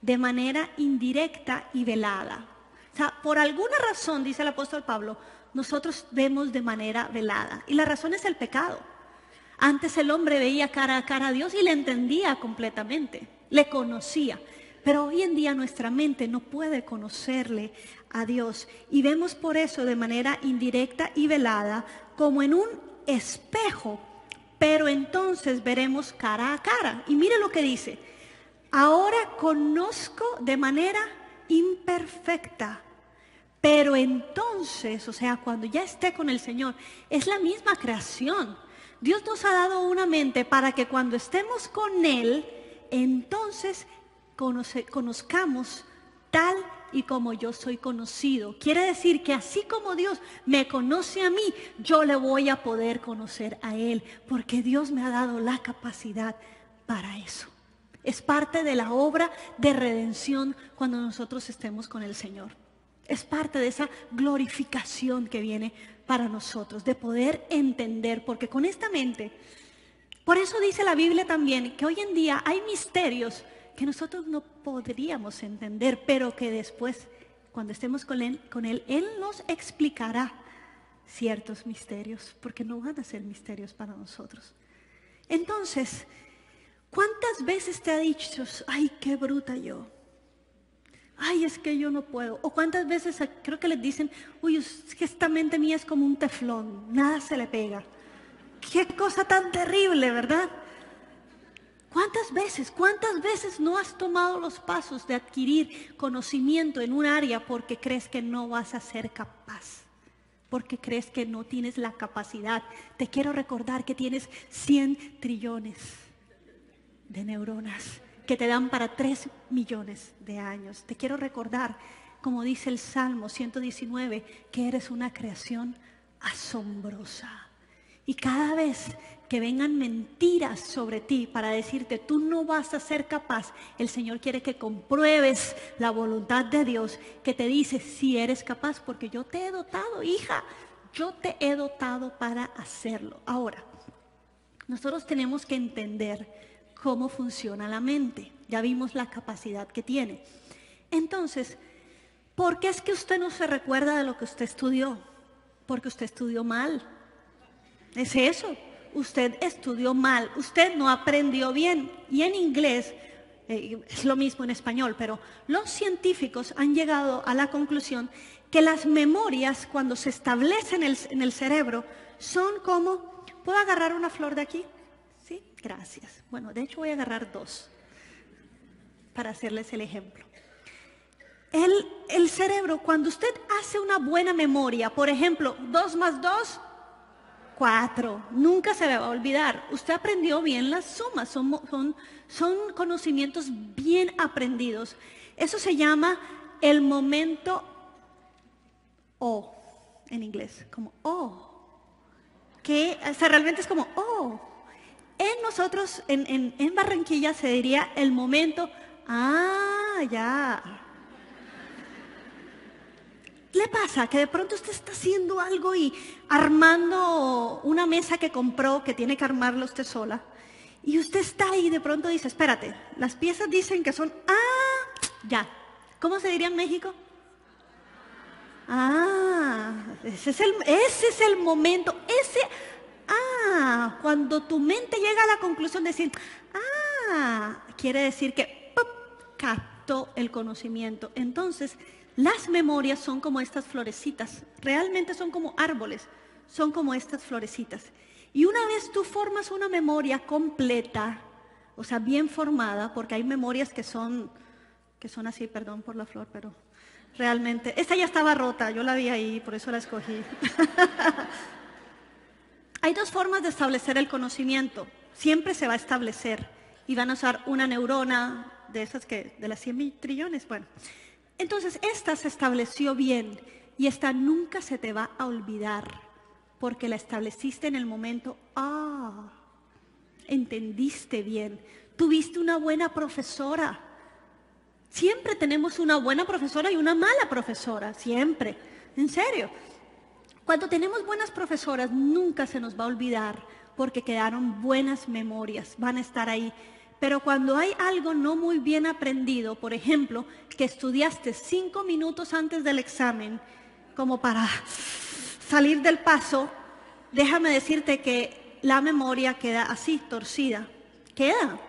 de manera indirecta y velada. O sea, por alguna razón, dice el apóstol Pablo, nosotros vemos de manera velada. Y la razón es el pecado. Antes el hombre veía cara a cara a Dios y le entendía completamente, le conocía. Pero hoy en día nuestra mente no puede conocerle a Dios. Y vemos por eso de manera indirecta y velada, como en un espejo. Pero entonces veremos cara a cara. Y mire lo que dice. Ahora conozco de manera imperfecta. Pero entonces, o sea, cuando ya esté con el Señor, es la misma creación. Dios nos ha dado una mente para que cuando estemos con Él, entonces conozcamos tal y como yo soy conocido. Quiere decir que así como Dios me conoce a mí, yo le voy a poder conocer a Él, porque Dios me ha dado la capacidad para eso. Es parte de la obra de redención cuando nosotros estemos con el Señor. Es parte de esa glorificación que viene para nosotros, de poder entender, porque con esta mente, por eso dice la Biblia también, que hoy en día hay misterios que nosotros no podríamos entender, pero que después, cuando estemos con Él nos explicará ciertos misterios, porque no van a ser misterios para nosotros. Entonces, ¿cuántas veces te ha dicho, ay, qué bruta yo? Ay, es que yo no puedo. O cuántas veces creo que les dicen, uy, es que esta mente mía es como un teflón, nada se le pega. Qué cosa tan terrible, ¿verdad? ¿Cuántas veces no has tomado los pasos de adquirir conocimiento en un área porque crees que no vas a ser capaz? Porque crees que no tienes la capacidad. Te quiero recordar que tienes 100 trillones de neuronas que te dan para 3 millones de años. Te quiero recordar, como dice el Salmo 119, que eres una creación asombrosa. Y cada vez que vengan mentiras sobre ti para decirte tú no vas a ser capaz, el Señor quiere que compruebes la voluntad de Dios, que te dice si eres capaz, porque yo te he dotado, hija, yo te he dotado para hacerlo. Ahora, nosotros tenemos que entender cómo funciona la mente. Ya vimos la capacidad que tiene. Entonces, ¿por qué es que usted no se recuerda de lo que usted estudió? Porque usted estudió mal. Es eso. Usted estudió mal. Usted no aprendió bien. Y en inglés, es lo mismo en español, pero los científicos han llegado a la conclusión que las memorias, cuando se establecen en el cerebro, son como, ¿puedo agarrar una flor de aquí? Sí, gracias. Bueno, de hecho voy a agarrar 2 para hacerles el ejemplo. El cerebro, cuando usted hace una buena memoria, por ejemplo, 2 más 2, 4, nunca se le va a olvidar. Usted aprendió bien las sumas, son conocimientos bien aprendidos. Eso se llama el momento O, en inglés, como que realmente es como En nosotros, en Barranquilla se diría el momento, ya. ¿Le pasa que de pronto usted está haciendo algo y armando una mesa que compró, que tiene que armarla usted sola? Y usted está ahí y de pronto dice, espérate, las piezas dicen que son, ya. ¿Cómo se diría en México? Ese es el momento, cuando tu mente llega a la conclusión de decir, quiere decir que captó el conocimiento. Entonces, las memorias son como estas florecitas, realmente son como árboles, son como estas florecitas. Y una vez tú formas una memoria completa, o sea, bien formada, porque hay memorias que son así, perdón por la flor, pero realmente, esta ya estaba rota, yo la vi ahí, por eso la escogí. Hay 2 formas de establecer el conocimiento. Siempre se va a establecer y van a usar una neurona de esas de las 100 trillones. Bueno, entonces esta se estableció bien y esta nunca se te va a olvidar porque la estableciste en el momento. Entendiste bien. Tuviste una buena profesora. Siempre tenemos una buena profesora y una mala profesora, siempre. En serio. Cuando tenemos buenas profesoras, nunca se nos va a olvidar porque quedaron buenas memorias, van a estar ahí. Pero cuando hay algo no muy bien aprendido, por ejemplo, que estudiaste 5 minutos antes del examen, como para salir del paso, déjame decirte que la memoria queda así, torcida. Queda,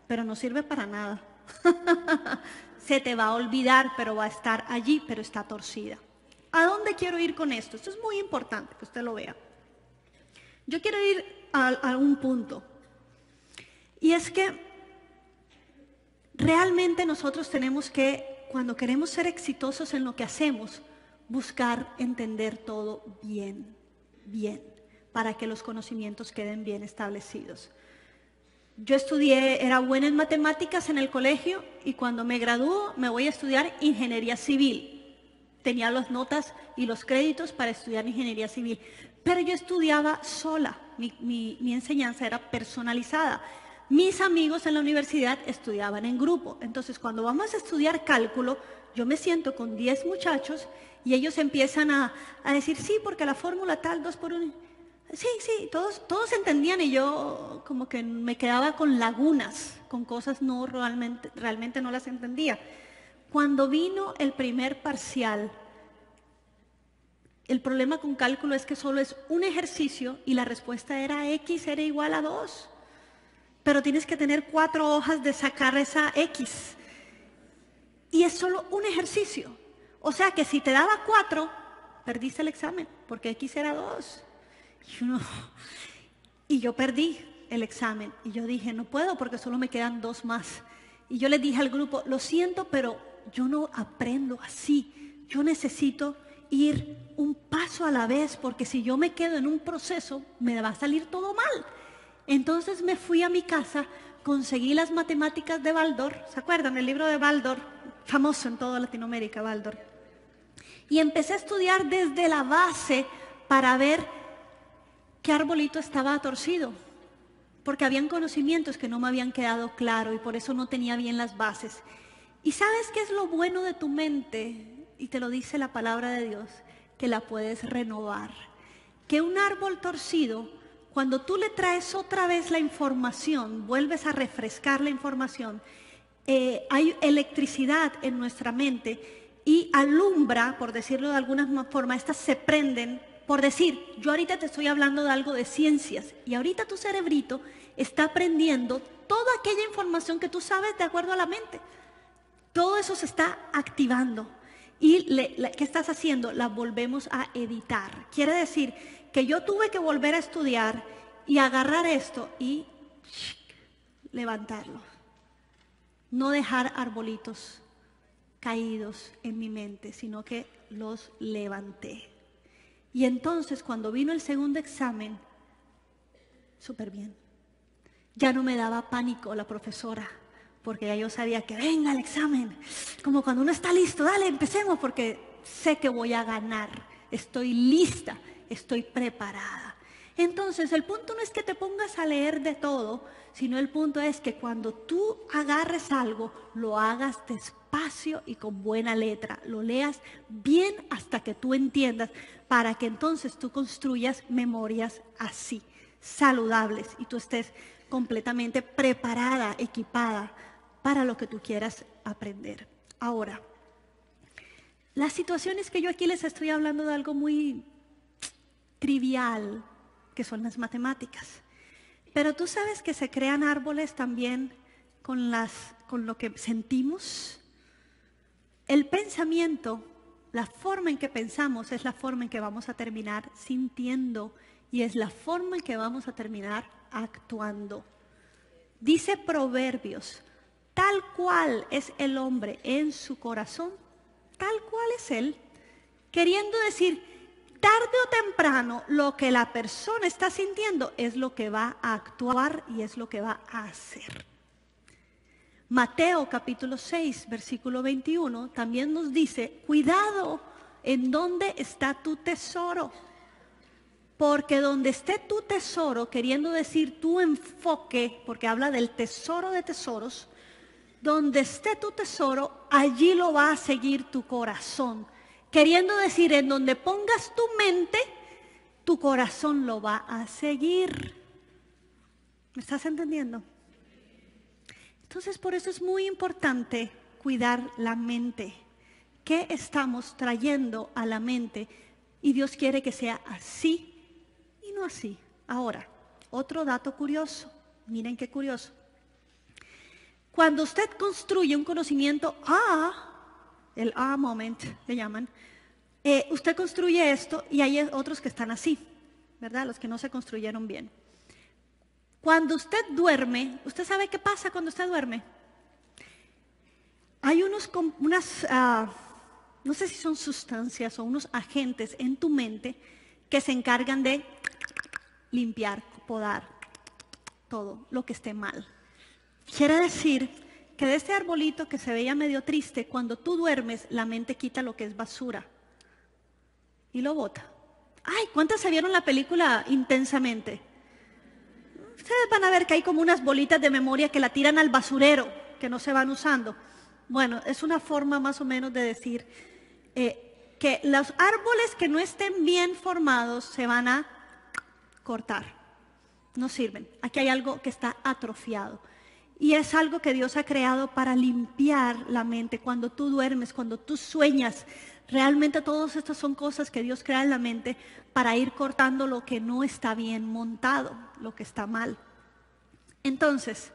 pero no sirve para nada. Se te va a olvidar, pero va a estar allí, pero está torcida. ¿A dónde quiero ir con esto? Esto es muy importante que usted lo vea. Yo quiero ir a un punto. Y es que realmente nosotros tenemos que, cuando queremos ser exitosos en lo que hacemos, buscar entender todo bien, para que los conocimientos queden bien establecidos. Yo estudié, era buena en matemáticas en el colegio y cuando me gradúo me voy a estudiar ingeniería civil. Tenía las notas y los créditos para estudiar ingeniería civil, pero yo estudiaba sola, mi enseñanza era personalizada. Mis amigos en la universidad estudiaban en grupo, entonces cuando vamos a estudiar cálculo, yo me siento con 10 muchachos y ellos empiezan a decir, sí, porque la fórmula tal, 2 por 1... Sí, todos entendían y yo como que me quedaba con lagunas, con cosas no realmente no las entendía. Cuando vino el primer parcial, el problema con cálculo es que solo es un ejercicio y la respuesta era X era igual a 2. Pero tienes que tener 4 hojas de sacar esa X. Y es solo un ejercicio. O sea que si te daba 4, perdiste el examen, porque X era 2. Y yo perdí el examen. Y yo dije, no puedo porque solo me quedan 2 más. Y yo le dije al grupo, lo siento, pero yo no aprendo así. Yo necesito ir un paso a la vez, porque si yo me quedo en un proceso, me va a salir todo mal. Entonces me fui a mi casa, conseguí las matemáticas de Baldor. ¿Se acuerdan? El libro de Baldor, famoso en toda Latinoamérica, Baldor. Y empecé a estudiar desde la base para ver qué arbolito estaba torcido, porque habían conocimientos que no me habían quedado claro y por eso no tenía bien las bases. ¿Y sabes qué es lo bueno de tu mente? Y te lo dice la palabra de Dios, que la puedes renovar. Que un árbol torcido, cuando tú le traes otra vez la información, vuelves a refrescar la información, hay electricidad en nuestra mente y alumbra, por decirlo de alguna forma, estas se prenden. Por decir, yo ahorita te estoy hablando de algo de ciencias y ahorita tu cerebrito está aprendiendo toda aquella información que tú sabes de acuerdo a la mente. Todo eso se está activando. ¿Y qué estás haciendo? La volvemos a editar. Quiere decir que yo tuve que volver a estudiar y agarrar esto y levantarlo. No dejar arbolitos caídos en mi mente, sino que los levanté. Y entonces cuando vino el segundo examen, súper bien. Ya no me daba pánico la profesora, porque ya yo sabía que venga el examen. Como cuando uno está listo, dale, empecemos, porque sé que voy a ganar. Estoy lista, estoy preparada. Entonces el punto no es que te pongas a leer de todo, sino el punto es que cuando tú agarres algo, lo hagas despacio y con buena letra. Lo leas bien hasta que tú entiendas, para que entonces tú construyas memorias así, saludables, y tú estés completamente preparada, equipada para lo que tú quieras aprender. Ahora, las situaciones que yo aquí les estoy hablando de algo muy trivial, que son las matemáticas. Pero tú sabes que se crean árboles también con lo que sentimos. El pensamiento, la forma en que pensamos es la forma en que vamos a terminar sintiendo y es la forma en que vamos a terminar actuando. Dice Proverbios, tal cual es el hombre en su corazón, tal cual es él. Queriendo decir, tarde o temprano, lo que la persona está sintiendo es lo que va a actuar y es lo que va a hacer. Mateo capítulo 6, versículo 21, también nos dice, cuidado en dónde está tu tesoro. Porque donde esté tu tesoro, queriendo decir tu enfoque, porque habla del tesoro de tesoros, donde esté tu tesoro, allí lo va a seguir tu corazón. Queriendo decir, en donde pongas tu mente, tu corazón lo va a seguir. ¿Me estás entendiendo? Entonces, por eso es muy importante cuidar la mente. ¿Qué estamos trayendo a la mente? Y Dios quiere que sea así y no así. Ahora, otro dato curioso. Miren qué curioso. Cuando usted construye un conocimiento el moment le llaman, usted construye esto y hay otros que están así, ¿verdad? Los que no se construyeron bien. Cuando usted duerme, ¿usted sabe qué pasa cuando usted duerme? Hay no sé si son sustancias o unos agentes en tu mente que se encargan de limpiar, podar todo lo que esté mal. Quiere decir que de este arbolito que se veía medio triste, cuando tú duermes, la mente quita lo que es basura y lo bota. Ay, ¿cuántas se vieron la película Intensamente? Ustedes van a ver que hay como unas bolitas de memoria que la tiran al basurero, que no se van usando. Bueno, es una forma más o menos de decir que los árboles que no estén bien formados se van a cortar. No sirven. Aquí hay algo que está atrofiado. Y es algo que Dios ha creado para limpiar la mente. Cuando tú duermes, cuando tú sueñas, realmente todas estas son cosas que Dios crea en la mente para ir cortando lo que no está bien montado, lo que está mal. Entonces,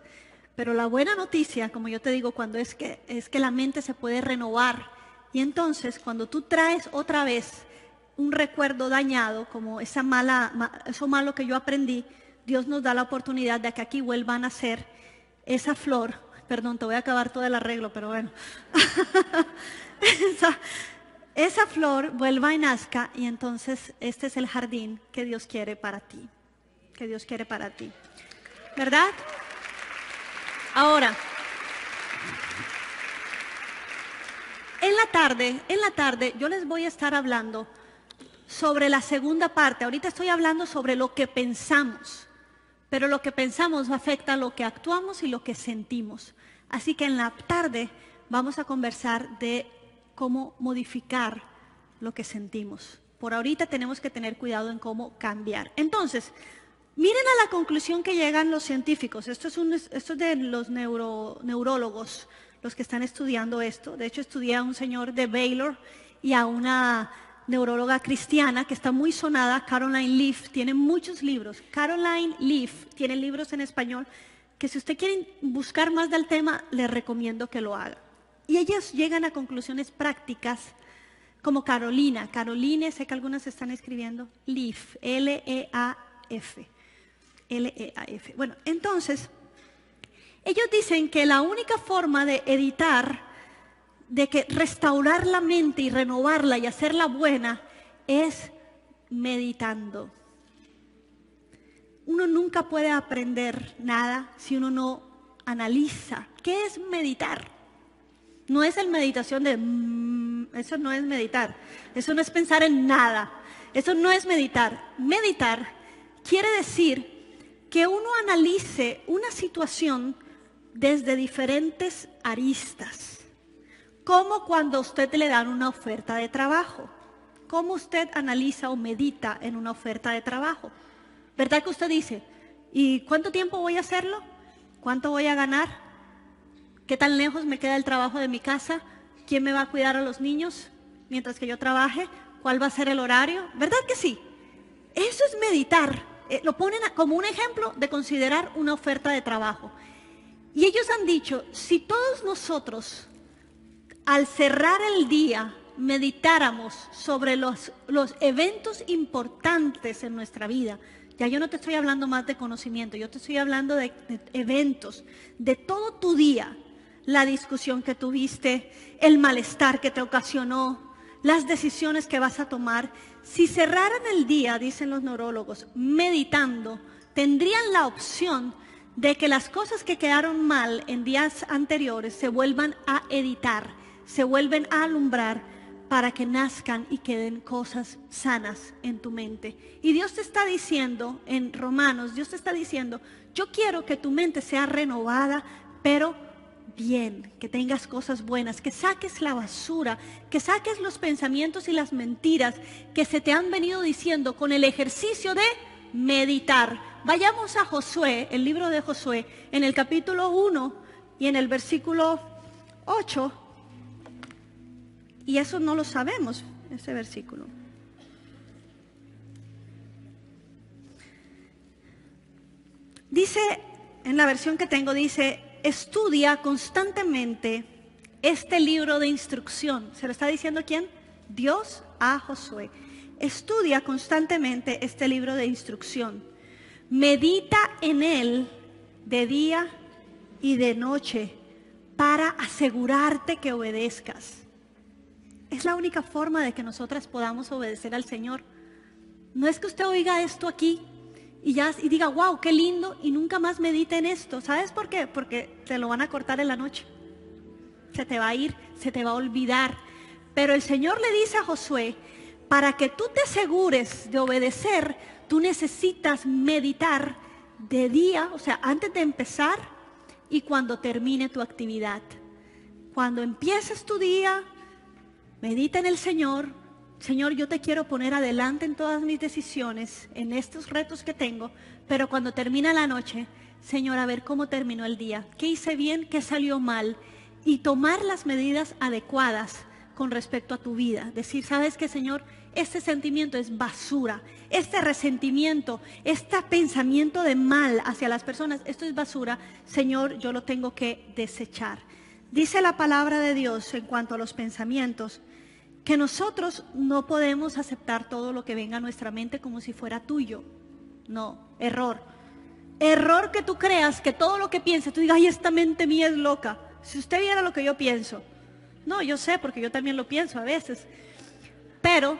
pero la buena noticia, como yo te digo, cuando es que la mente se puede renovar. Y entonces, cuando tú traes otra vez un recuerdo dañado, como eso malo que yo aprendí, Dios nos da la oportunidad de que aquí vuelvan a ser esa flor. Perdón, te voy a acabar todo el arreglo, pero bueno. esa flor vuelva y nazca, y entonces este es el jardín que Dios quiere para ti. Que Dios quiere para ti. ¿Verdad? Ahora, en la tarde yo les voy a estar hablando sobre la segunda parte. Ahorita estoy hablando sobre lo que pensamos, pero lo que pensamos afecta a lo que actuamos y lo que sentimos. Así que en la tarde vamos a conversar de cómo modificar lo que sentimos. Por ahorita tenemos que tener cuidado en cómo cambiar. Entonces, miren a la conclusión que llegan los científicos. Esto es de los neurólogos, los que están estudiando esto. De hecho, estudié a un señor de Baylor y a una neuróloga cristiana que está muy sonada, Caroline Leaf. Tiene muchos libros. Caroline Leaf tiene libros en español que si usted quiere buscar más del tema, les recomiendo que lo haga. Y ellas llegan a conclusiones prácticas como Carolina, sé que algunas están escribiendo, Leaf, L-E-A-F. Bueno, entonces, ellos dicen que la única forma de editar, restaurar la mente y renovarla y hacerla buena, es meditando. Uno nunca puede aprender nada si uno no analiza. ¿Qué es meditar? No es el meditación eso no es meditar. Eso no es pensar en nada. Eso no es meditar. Meditar quiere decir que uno analice una situación desde diferentes aristas. Como cuando a usted le dan una oferta de trabajo. ¿Cómo usted analiza o medita en una oferta de trabajo? ¿Verdad que usted dice, ¿y cuánto tiempo voy a hacerlo? ¿Cuánto voy a ganar? ¿Qué tan lejos me queda el trabajo de mi casa? ¿Quién me va a cuidar a los niños mientras que yo trabaje? ¿Cuál va a ser el horario? ¿Verdad que sí? Eso es meditar. Lo ponen como un ejemplo de considerar una oferta de trabajo. Y ellos han dicho, si todos nosotros, al cerrar el día, meditáramos sobre los eventos importantes en nuestra vida, ya yo no te estoy hablando más de conocimiento, yo te estoy hablando de eventos, de todo tu día, la discusión que tuviste, el malestar que te ocasionó, las decisiones que vas a tomar. Si cerraran el día, dicen los neurólogos, meditando, tendrían la opción de que las cosas que quedaron mal en días anteriores se vuelvan a editar, se vuelven a alumbrar para que nazcan y queden cosas sanas en tu mente. Y Dios te está diciendo en Romanos, Dios te está diciendo, yo quiero que tu mente sea renovada, pero bien, que tengas cosas buenas, que saques la basura, que saques los pensamientos y las mentiras que se te han venido diciendo con el ejercicio de meditar. Vayamos a Josué, el libro de Josué, en el capítulo 1, y en el versículo 8, y eso no lo sabemos, ese versículo. Dice, en la versión que tengo, dice, estudia constantemente este libro de instrucción. ¿Se lo está diciendo quién? Dios a Josué. Estudia constantemente este libro de instrucción. Medita en él de día y de noche para asegurarte que obedezcas. Es la única forma de que nosotras podamos obedecer al Señor. No es que usted oiga esto aquí y diga, wow, qué lindo, y nunca más medite en esto. ¿Sabes por qué? Porque te lo van a cortar en la noche. Se te va a ir, se te va a olvidar. Pero el Señor le dice a Josué, para que tú te asegures de obedecer, tú necesitas meditar de día, o sea, antes de empezar y cuando termine tu actividad. Cuando empieces tu día, medita en el Señor. Señor, yo te quiero poner adelante en todas mis decisiones, en estos retos que tengo, pero cuando termina la noche, Señor, a ver cómo terminó el día, qué hice bien, qué salió mal, y tomar las medidas adecuadas con respecto a tu vida. Decir, ¿sabes qué, Señor? Este sentimiento es basura, este resentimiento, este pensamiento de mal hacia las personas, esto es basura, Señor, yo lo tengo que desechar. Dice la palabra de Dios en cuanto a los pensamientos, que nosotros no podemos aceptar todo lo que venga a nuestra mente como si fuera tuyo. No, error. Error que tú creas que todo lo que piensas, tú digas, ay, esta mente mía es loca. Si usted viera lo que yo pienso. No, yo sé, porque yo también lo pienso a veces. Pero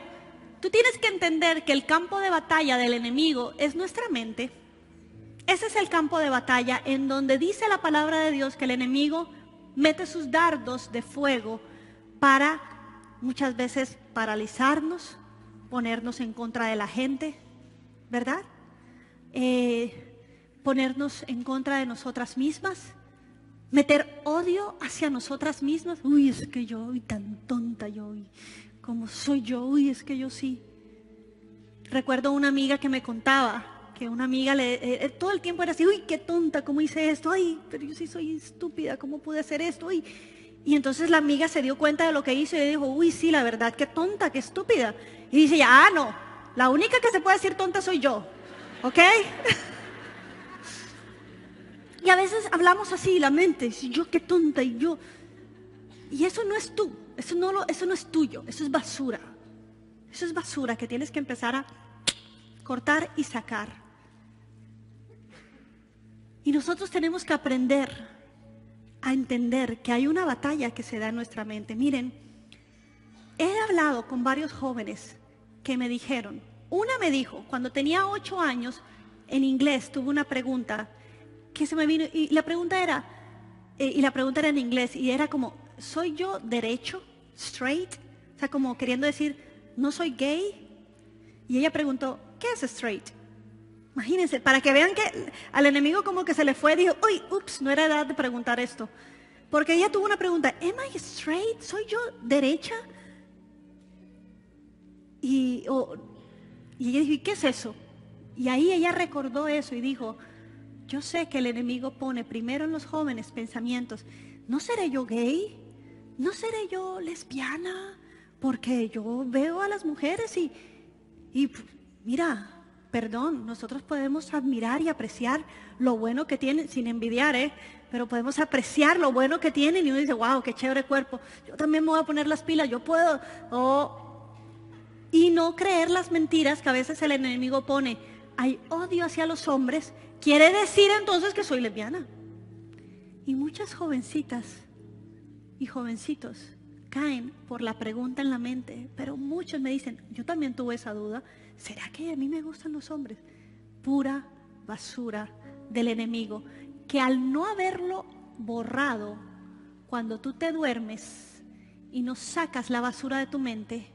tú tienes que entender que el campo de batalla del enemigo es nuestra mente. Ese es el campo de batalla en donde dice la palabra de Dios que el enemigo mete sus dardos de fuego para muchas veces paralizarnos, ponernos en contra de la gente, ¿verdad? Ponernos en contra de nosotras mismas, meter odio hacia nosotras mismas. Uy, es que yo, uy, tan tonta yo, uy, como soy yo, uy, es que yo sí. Recuerdo una amiga que me contaba que una amiga todo el tiempo era así, uy, qué tonta, ¿cómo hice esto? Ay, pero yo sí soy estúpida, ¿cómo pude hacer esto? Uy. Y entonces la amiga se dio cuenta de lo que hizo y le dijo, uy, sí, la verdad, qué tonta, qué estúpida. Y dice, no, la única que se puede decir tonta soy yo, ¿ok? Y a veces hablamos así, la mente, yo qué tonta y yo. Y eso no es tú, eso no es tuyo, eso es basura. Eso es basura que tienes que empezar a cortar y sacar. Y nosotros tenemos que aprender a entender que hay una batalla que se da en nuestra mente. Miren, he hablado con varios jóvenes que me dijeron, una me dijo, cuando tenía 8 años, en inglés tuve una pregunta que se me vino, y la pregunta era en inglés, y era como, ¿soy yo derecho? ¿Straight? O sea, como queriendo decir, ¿no soy gay? Y ella preguntó, ¿qué es straight? Imagínense, para que vean que al enemigo como que se le fue, dijo, uy, ups, no era edad de preguntar esto. Porque ella tuvo una pregunta, ¿am I straight? ¿Soy yo derecha? Y ella dijo, ¿y qué es eso? Y ahí ella recordó eso y dijo, yo sé que el enemigo pone primero en los jóvenes pensamientos, ¿no seré yo gay? ¿No seré yo lesbiana? Porque yo veo a las mujeres y mira, perdón, nosotros podemos admirar y apreciar lo bueno que tienen, sin envidiar, pero podemos apreciar lo bueno que tienen y uno dice, wow, qué chévere cuerpo, yo también me voy a poner las pilas, yo puedo. Y no creer las mentiras que a veces el enemigo pone. Hay odio hacia los hombres, quiere decir entonces que soy lesbiana. Y muchas jovencitas y jovencitos caen por la pregunta en la mente, pero muchos me dicen, yo también tuve esa duda, ¿será que a mí me gustan los hombres? Pura basura del enemigo, que al no haberlo borrado, cuando tú te duermes y no sacas la basura de tu mente,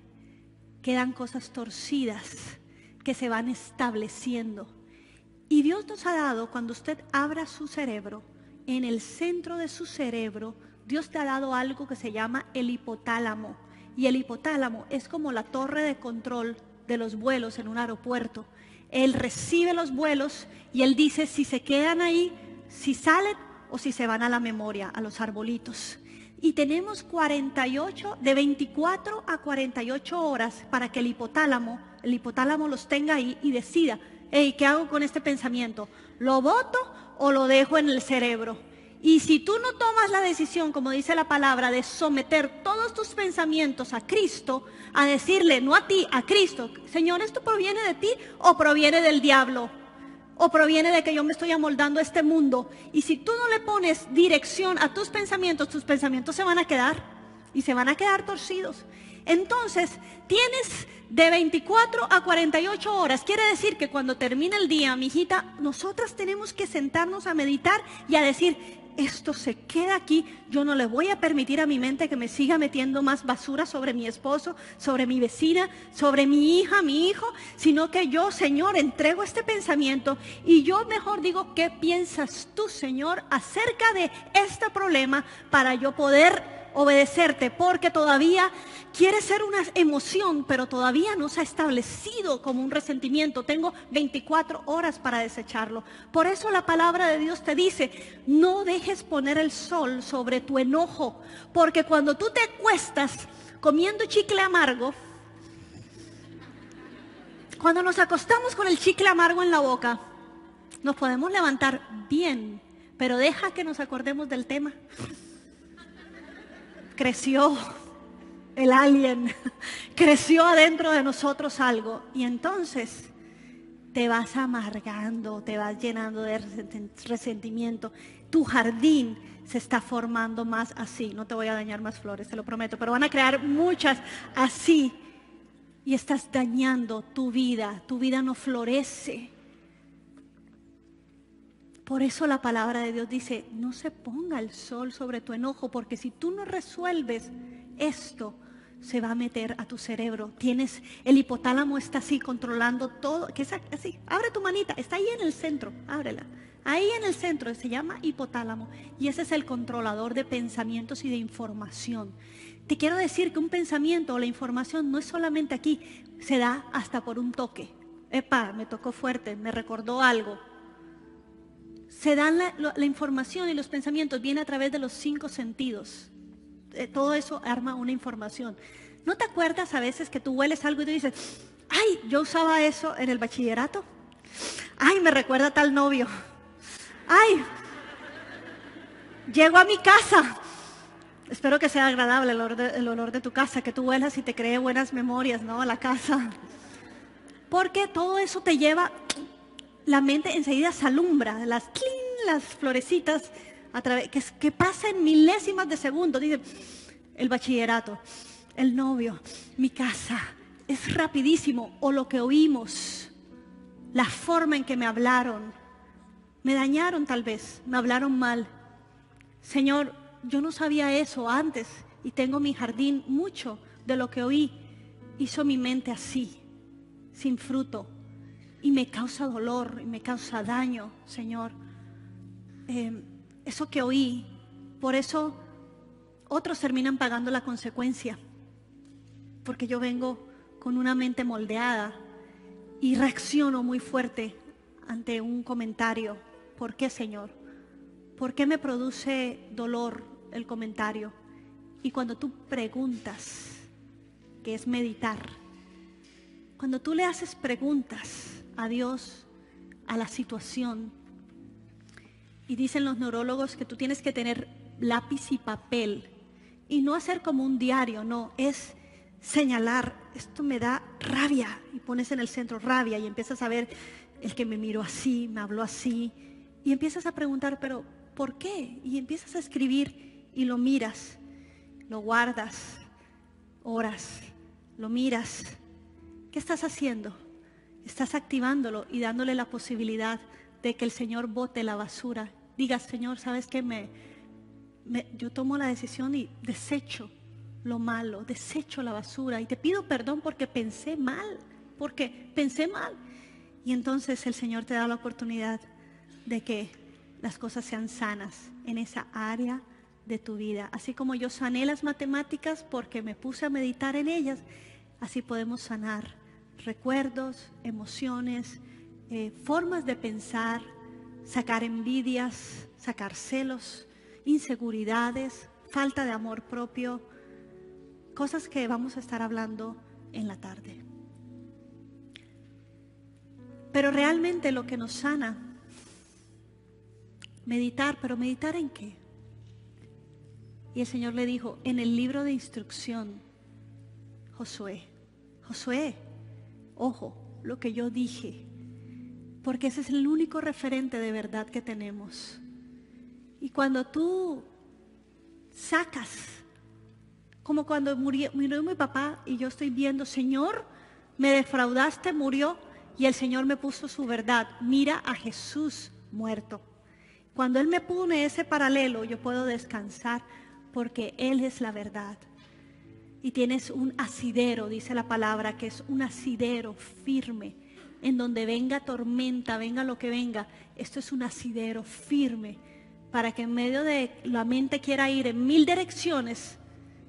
quedan cosas torcidas que se van estableciendo. Y Dios nos ha dado, cuando usted abra su cerebro, en el centro de su cerebro, Dios te ha dado algo que se llama el hipotálamo. Y el hipotálamo es como la torre de control de los vuelos en un aeropuerto. Él recibe los vuelos y él dice si se quedan ahí, si salen o si se van a la memoria, a los arbolitos. Y tenemos 48, de 24 a 48 horas para que el hipotálamo los tenga ahí y decida, hey, ¿qué hago con este pensamiento? ¿Lo boto o lo dejo en el cerebro? Y si tú no tomas la decisión, como dice la palabra, de someter todos tus pensamientos a Cristo, a decirle, no a ti, a Cristo, Señor, ¿esto proviene de ti o proviene del diablo? ¿O proviene de que yo me estoy amoldando a este mundo? Y si tú no le pones dirección a tus pensamientos se van a quedar y se van a quedar torcidos. Entonces, tienes de 24 a 48 horas. Quiere decir que cuando termine el día, mijita, nosotras tenemos que sentarnos a meditar y a decir, esto se queda aquí, yo no le voy a permitir a mi mente que me siga metiendo más basura sobre mi esposo, sobre mi vecina, sobre mi hija, mi hijo, sino que yo, Señor, entrego este pensamiento y yo mejor digo, ¿qué piensas tú, Señor, acerca de este problema para yo poder obedecerte? Porque todavía quiere ser una emoción, pero todavía no se ha establecido como un resentimiento. Tengo 24 horas para desecharlo. Por eso la palabra de Dios te dice, no dejes poner el sol sobre tu enojo, porque cuando tú te acuestas comiendo chicle amargo, cuando nos acostamos con el chicle amargo en la boca, nos podemos levantar bien, pero deja que nos acordemos del tema. Creció el alien, creció adentro de nosotros algo y entonces te vas amargando, te vas llenando de resentimiento. Tu jardín se está formando más así. No te voy a dañar más flores, te lo prometo, pero van a crear muchas así y estás dañando tu vida no florece. Por eso la palabra de Dios dice, no se ponga el sol sobre tu enojo, porque si tú no resuelves esto, se va a meter a tu cerebro. El hipotálamo está así controlando todo, que es así, abre tu manita, está ahí en el centro, ábrela. Ahí en el centro se llama hipotálamo y ese es el controlador de pensamientos y de información. Te quiero decir que un pensamiento o la información no es solamente aquí, se da hasta por un toque. Epa, me tocó fuerte, me recordó algo. Se dan la información y los pensamientos, viene a través de los 5 sentidos. Todo eso arma una información. ¿No te acuerdas a veces que tú hueles algo y tú dices, ay, yo usaba eso en el bachillerato? Ay, me recuerda a tal novio. Ay, llego a mi casa. Espero que sea agradable el olor de tu casa, que tú huelas y te cree buenas memorias, ¿no? A la casa. Porque todo eso te lleva... La mente enseguida se alumbra, las florecitas que pasa en milésimas de segundo. Dice, el bachillerato, el novio, mi casa, es rapidísimo. O lo que oímos, la forma en que me hablaron, me dañaron tal vez, me hablaron mal. Señor, yo no sabía eso antes y tengo mi jardín, mucho de lo que oí hizo mi mente así, sin fruto. Y me causa dolor, y me causa daño, Señor. Eso que oí, por eso otros terminan pagando la consecuencia. Porque yo vengo con una mente moldeada y reacciono muy fuerte ante un comentario. ¿Por qué, Señor? ¿Por qué me produce dolor el comentario? Y cuando tú preguntas, que es meditar, cuando tú le haces preguntas a Dios, a la situación, y dicen los neurólogos que tú tienes que tener lápiz y papel y no hacer como un diario, no, es señalar, esto me da rabia y pones en el centro rabia y empiezas a ver el que me miró así, me habló así y empiezas a preguntar, pero ¿por qué? Y empiezas a escribir y lo miras, lo guardas, oras, lo miras. ¿Qué estás haciendo? Estás activándolo y dándole la posibilidad de que el Señor bote la basura. Diga, Señor, ¿sabes qué? Yo tomo la decisión y desecho lo malo, desecho la basura y te pido perdón porque pensé mal. Y entonces el Señor te da la oportunidad de que las cosas sean sanas en esa área de tu vida. Así como yo sané las matemáticas porque me puse a meditar en ellas, así podemos sanar recuerdos, emociones, formas de pensar, sacar envidias, sacar celos, inseguridades, falta de amor propio, cosas que vamos a estar hablando en la tarde. Pero realmente lo que nos sana, meditar, ¿pero meditar en qué? Y el Señor le dijo, en el libro de instrucción, Josué, ojo, lo que yo dije, porque ese es el único referente de verdad que tenemos. Y cuando tú sacas, como cuando murió mi papá y yo estoy viendo, Señor, me defraudaste, murió, y el Señor me puso su verdad. Mira a Jesús muerto. Cuando Él me pone ese paralelo, yo puedo descansar porque Él es la verdad. Y tienes un asidero, dice la palabra, que es un asidero firme, en donde venga tormenta, venga lo que venga. Esto es un asidero firme, para que en medio de la mente quiera ir en 1000 direcciones,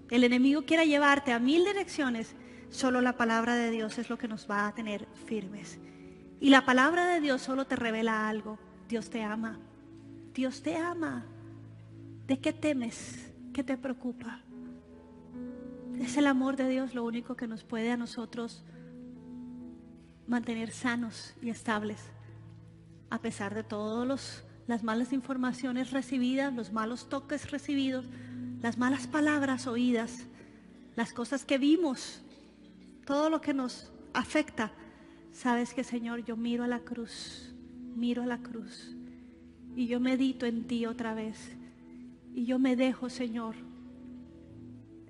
el enemigo quiera llevarte a 1000 direcciones, solo la palabra de Dios es lo que nos va a tener firmes. Y la palabra de Dios solo te revela algo: Dios te ama. Dios te ama. ¿De qué temes? ¿Qué te preocupa? Es el amor de Dios lo único que nos puede a nosotros mantener sanos y estables, a pesar de todas las malas informaciones recibidas, los malos toques recibidos, las malas palabras oídas, las cosas que vimos, todo lo que nos afecta. Sabes que, Señor, yo miro a la cruz y yo medito en ti otra vez, y yo me dejo, Señor,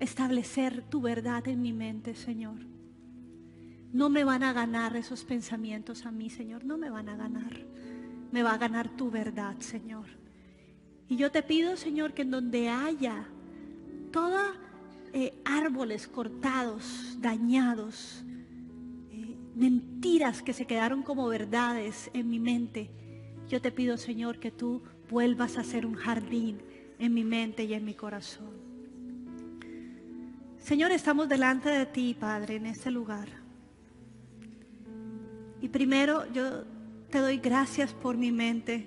establecer tu verdad en mi mente, Señor. No me van a ganar esos pensamientos a mí, Señor, no me van a ganar. Me va a ganar tu verdad, Señor. Y yo te pido, Señor, que en donde haya todos árboles cortados, dañados, mentiras que se quedaron como verdades en mi mente, yo te pido, Señor, que tú vuelvas a hacer un jardín en mi mente y en mi corazón. Señor, estamos delante de ti, Padre, en este lugar. Y primero yo te doy gracias por mi mente,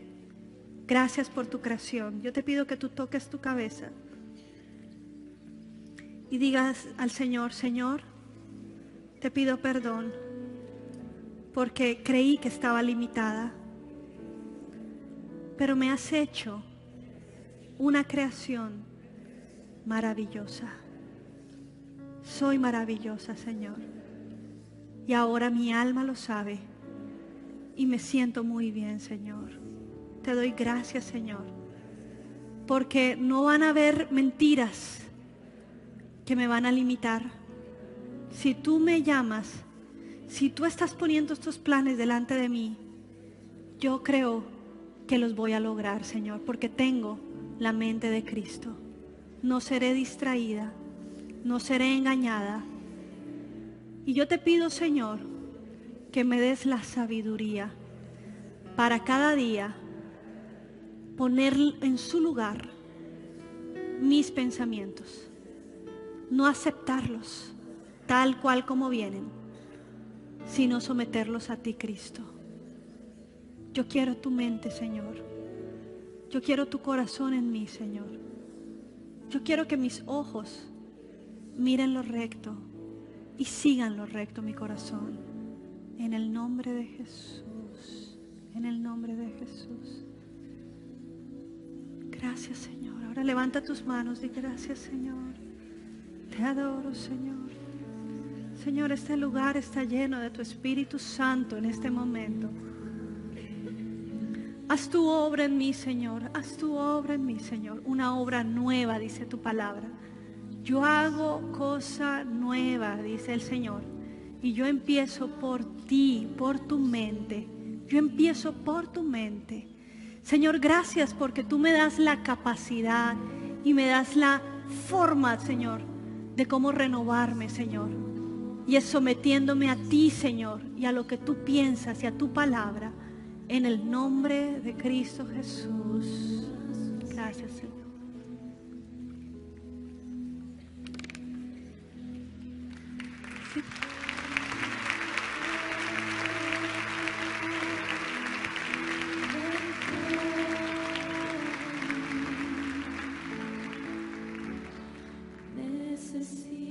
gracias por tu creación. Yo te pido que tú toques tu cabeza y digas al Señor: Señor, te pido perdón porque creí que estaba limitada, pero me has hecho una creación maravillosa. Soy maravillosa, Señor, y ahora mi alma lo sabe y me siento muy bien, Señor. Te doy gracias, Señor, porque no van a haber mentiras que me van a limitar. Si tú me llamas, si tú estás poniendo estos planes delante de mí, yo creo que los voy a lograr, Señor, porque tengo la mente de Cristo. No seré distraída, no seré engañada. Y yo te pido, Señor, que me des la sabiduría para cada día poner en su lugar mis pensamientos, no aceptarlos tal cual como vienen, sino someterlos a ti, Cristo. Yo quiero tu mente, Señor. Yo quiero tu corazón en mí, Señor. Yo quiero que mis ojos miren lo recto y sigan lo recto, mi corazón. En el nombre de Jesús. En el nombre de Jesús. Gracias, Señor. Ahora levanta tus manos y gracias, Señor. Te adoro, Señor. Señor, este lugar está lleno de tu Espíritu Santo en este momento. Haz tu obra en mí, Señor. Haz tu obra en mí, Señor. Una obra nueva, dice tu palabra. Yo hago cosa nueva, dice el Señor. Y yo empiezo por ti, por tu mente. Yo empiezo por tu mente. Señor, gracias porque tú me das la capacidad y me das la forma, Señor, de cómo renovarme, Señor. Y es sometiéndome a ti, Señor, y a lo que tú piensas y a tu palabra. En el nombre de Cristo Jesús. Gracias, Señor. Sí. necesito.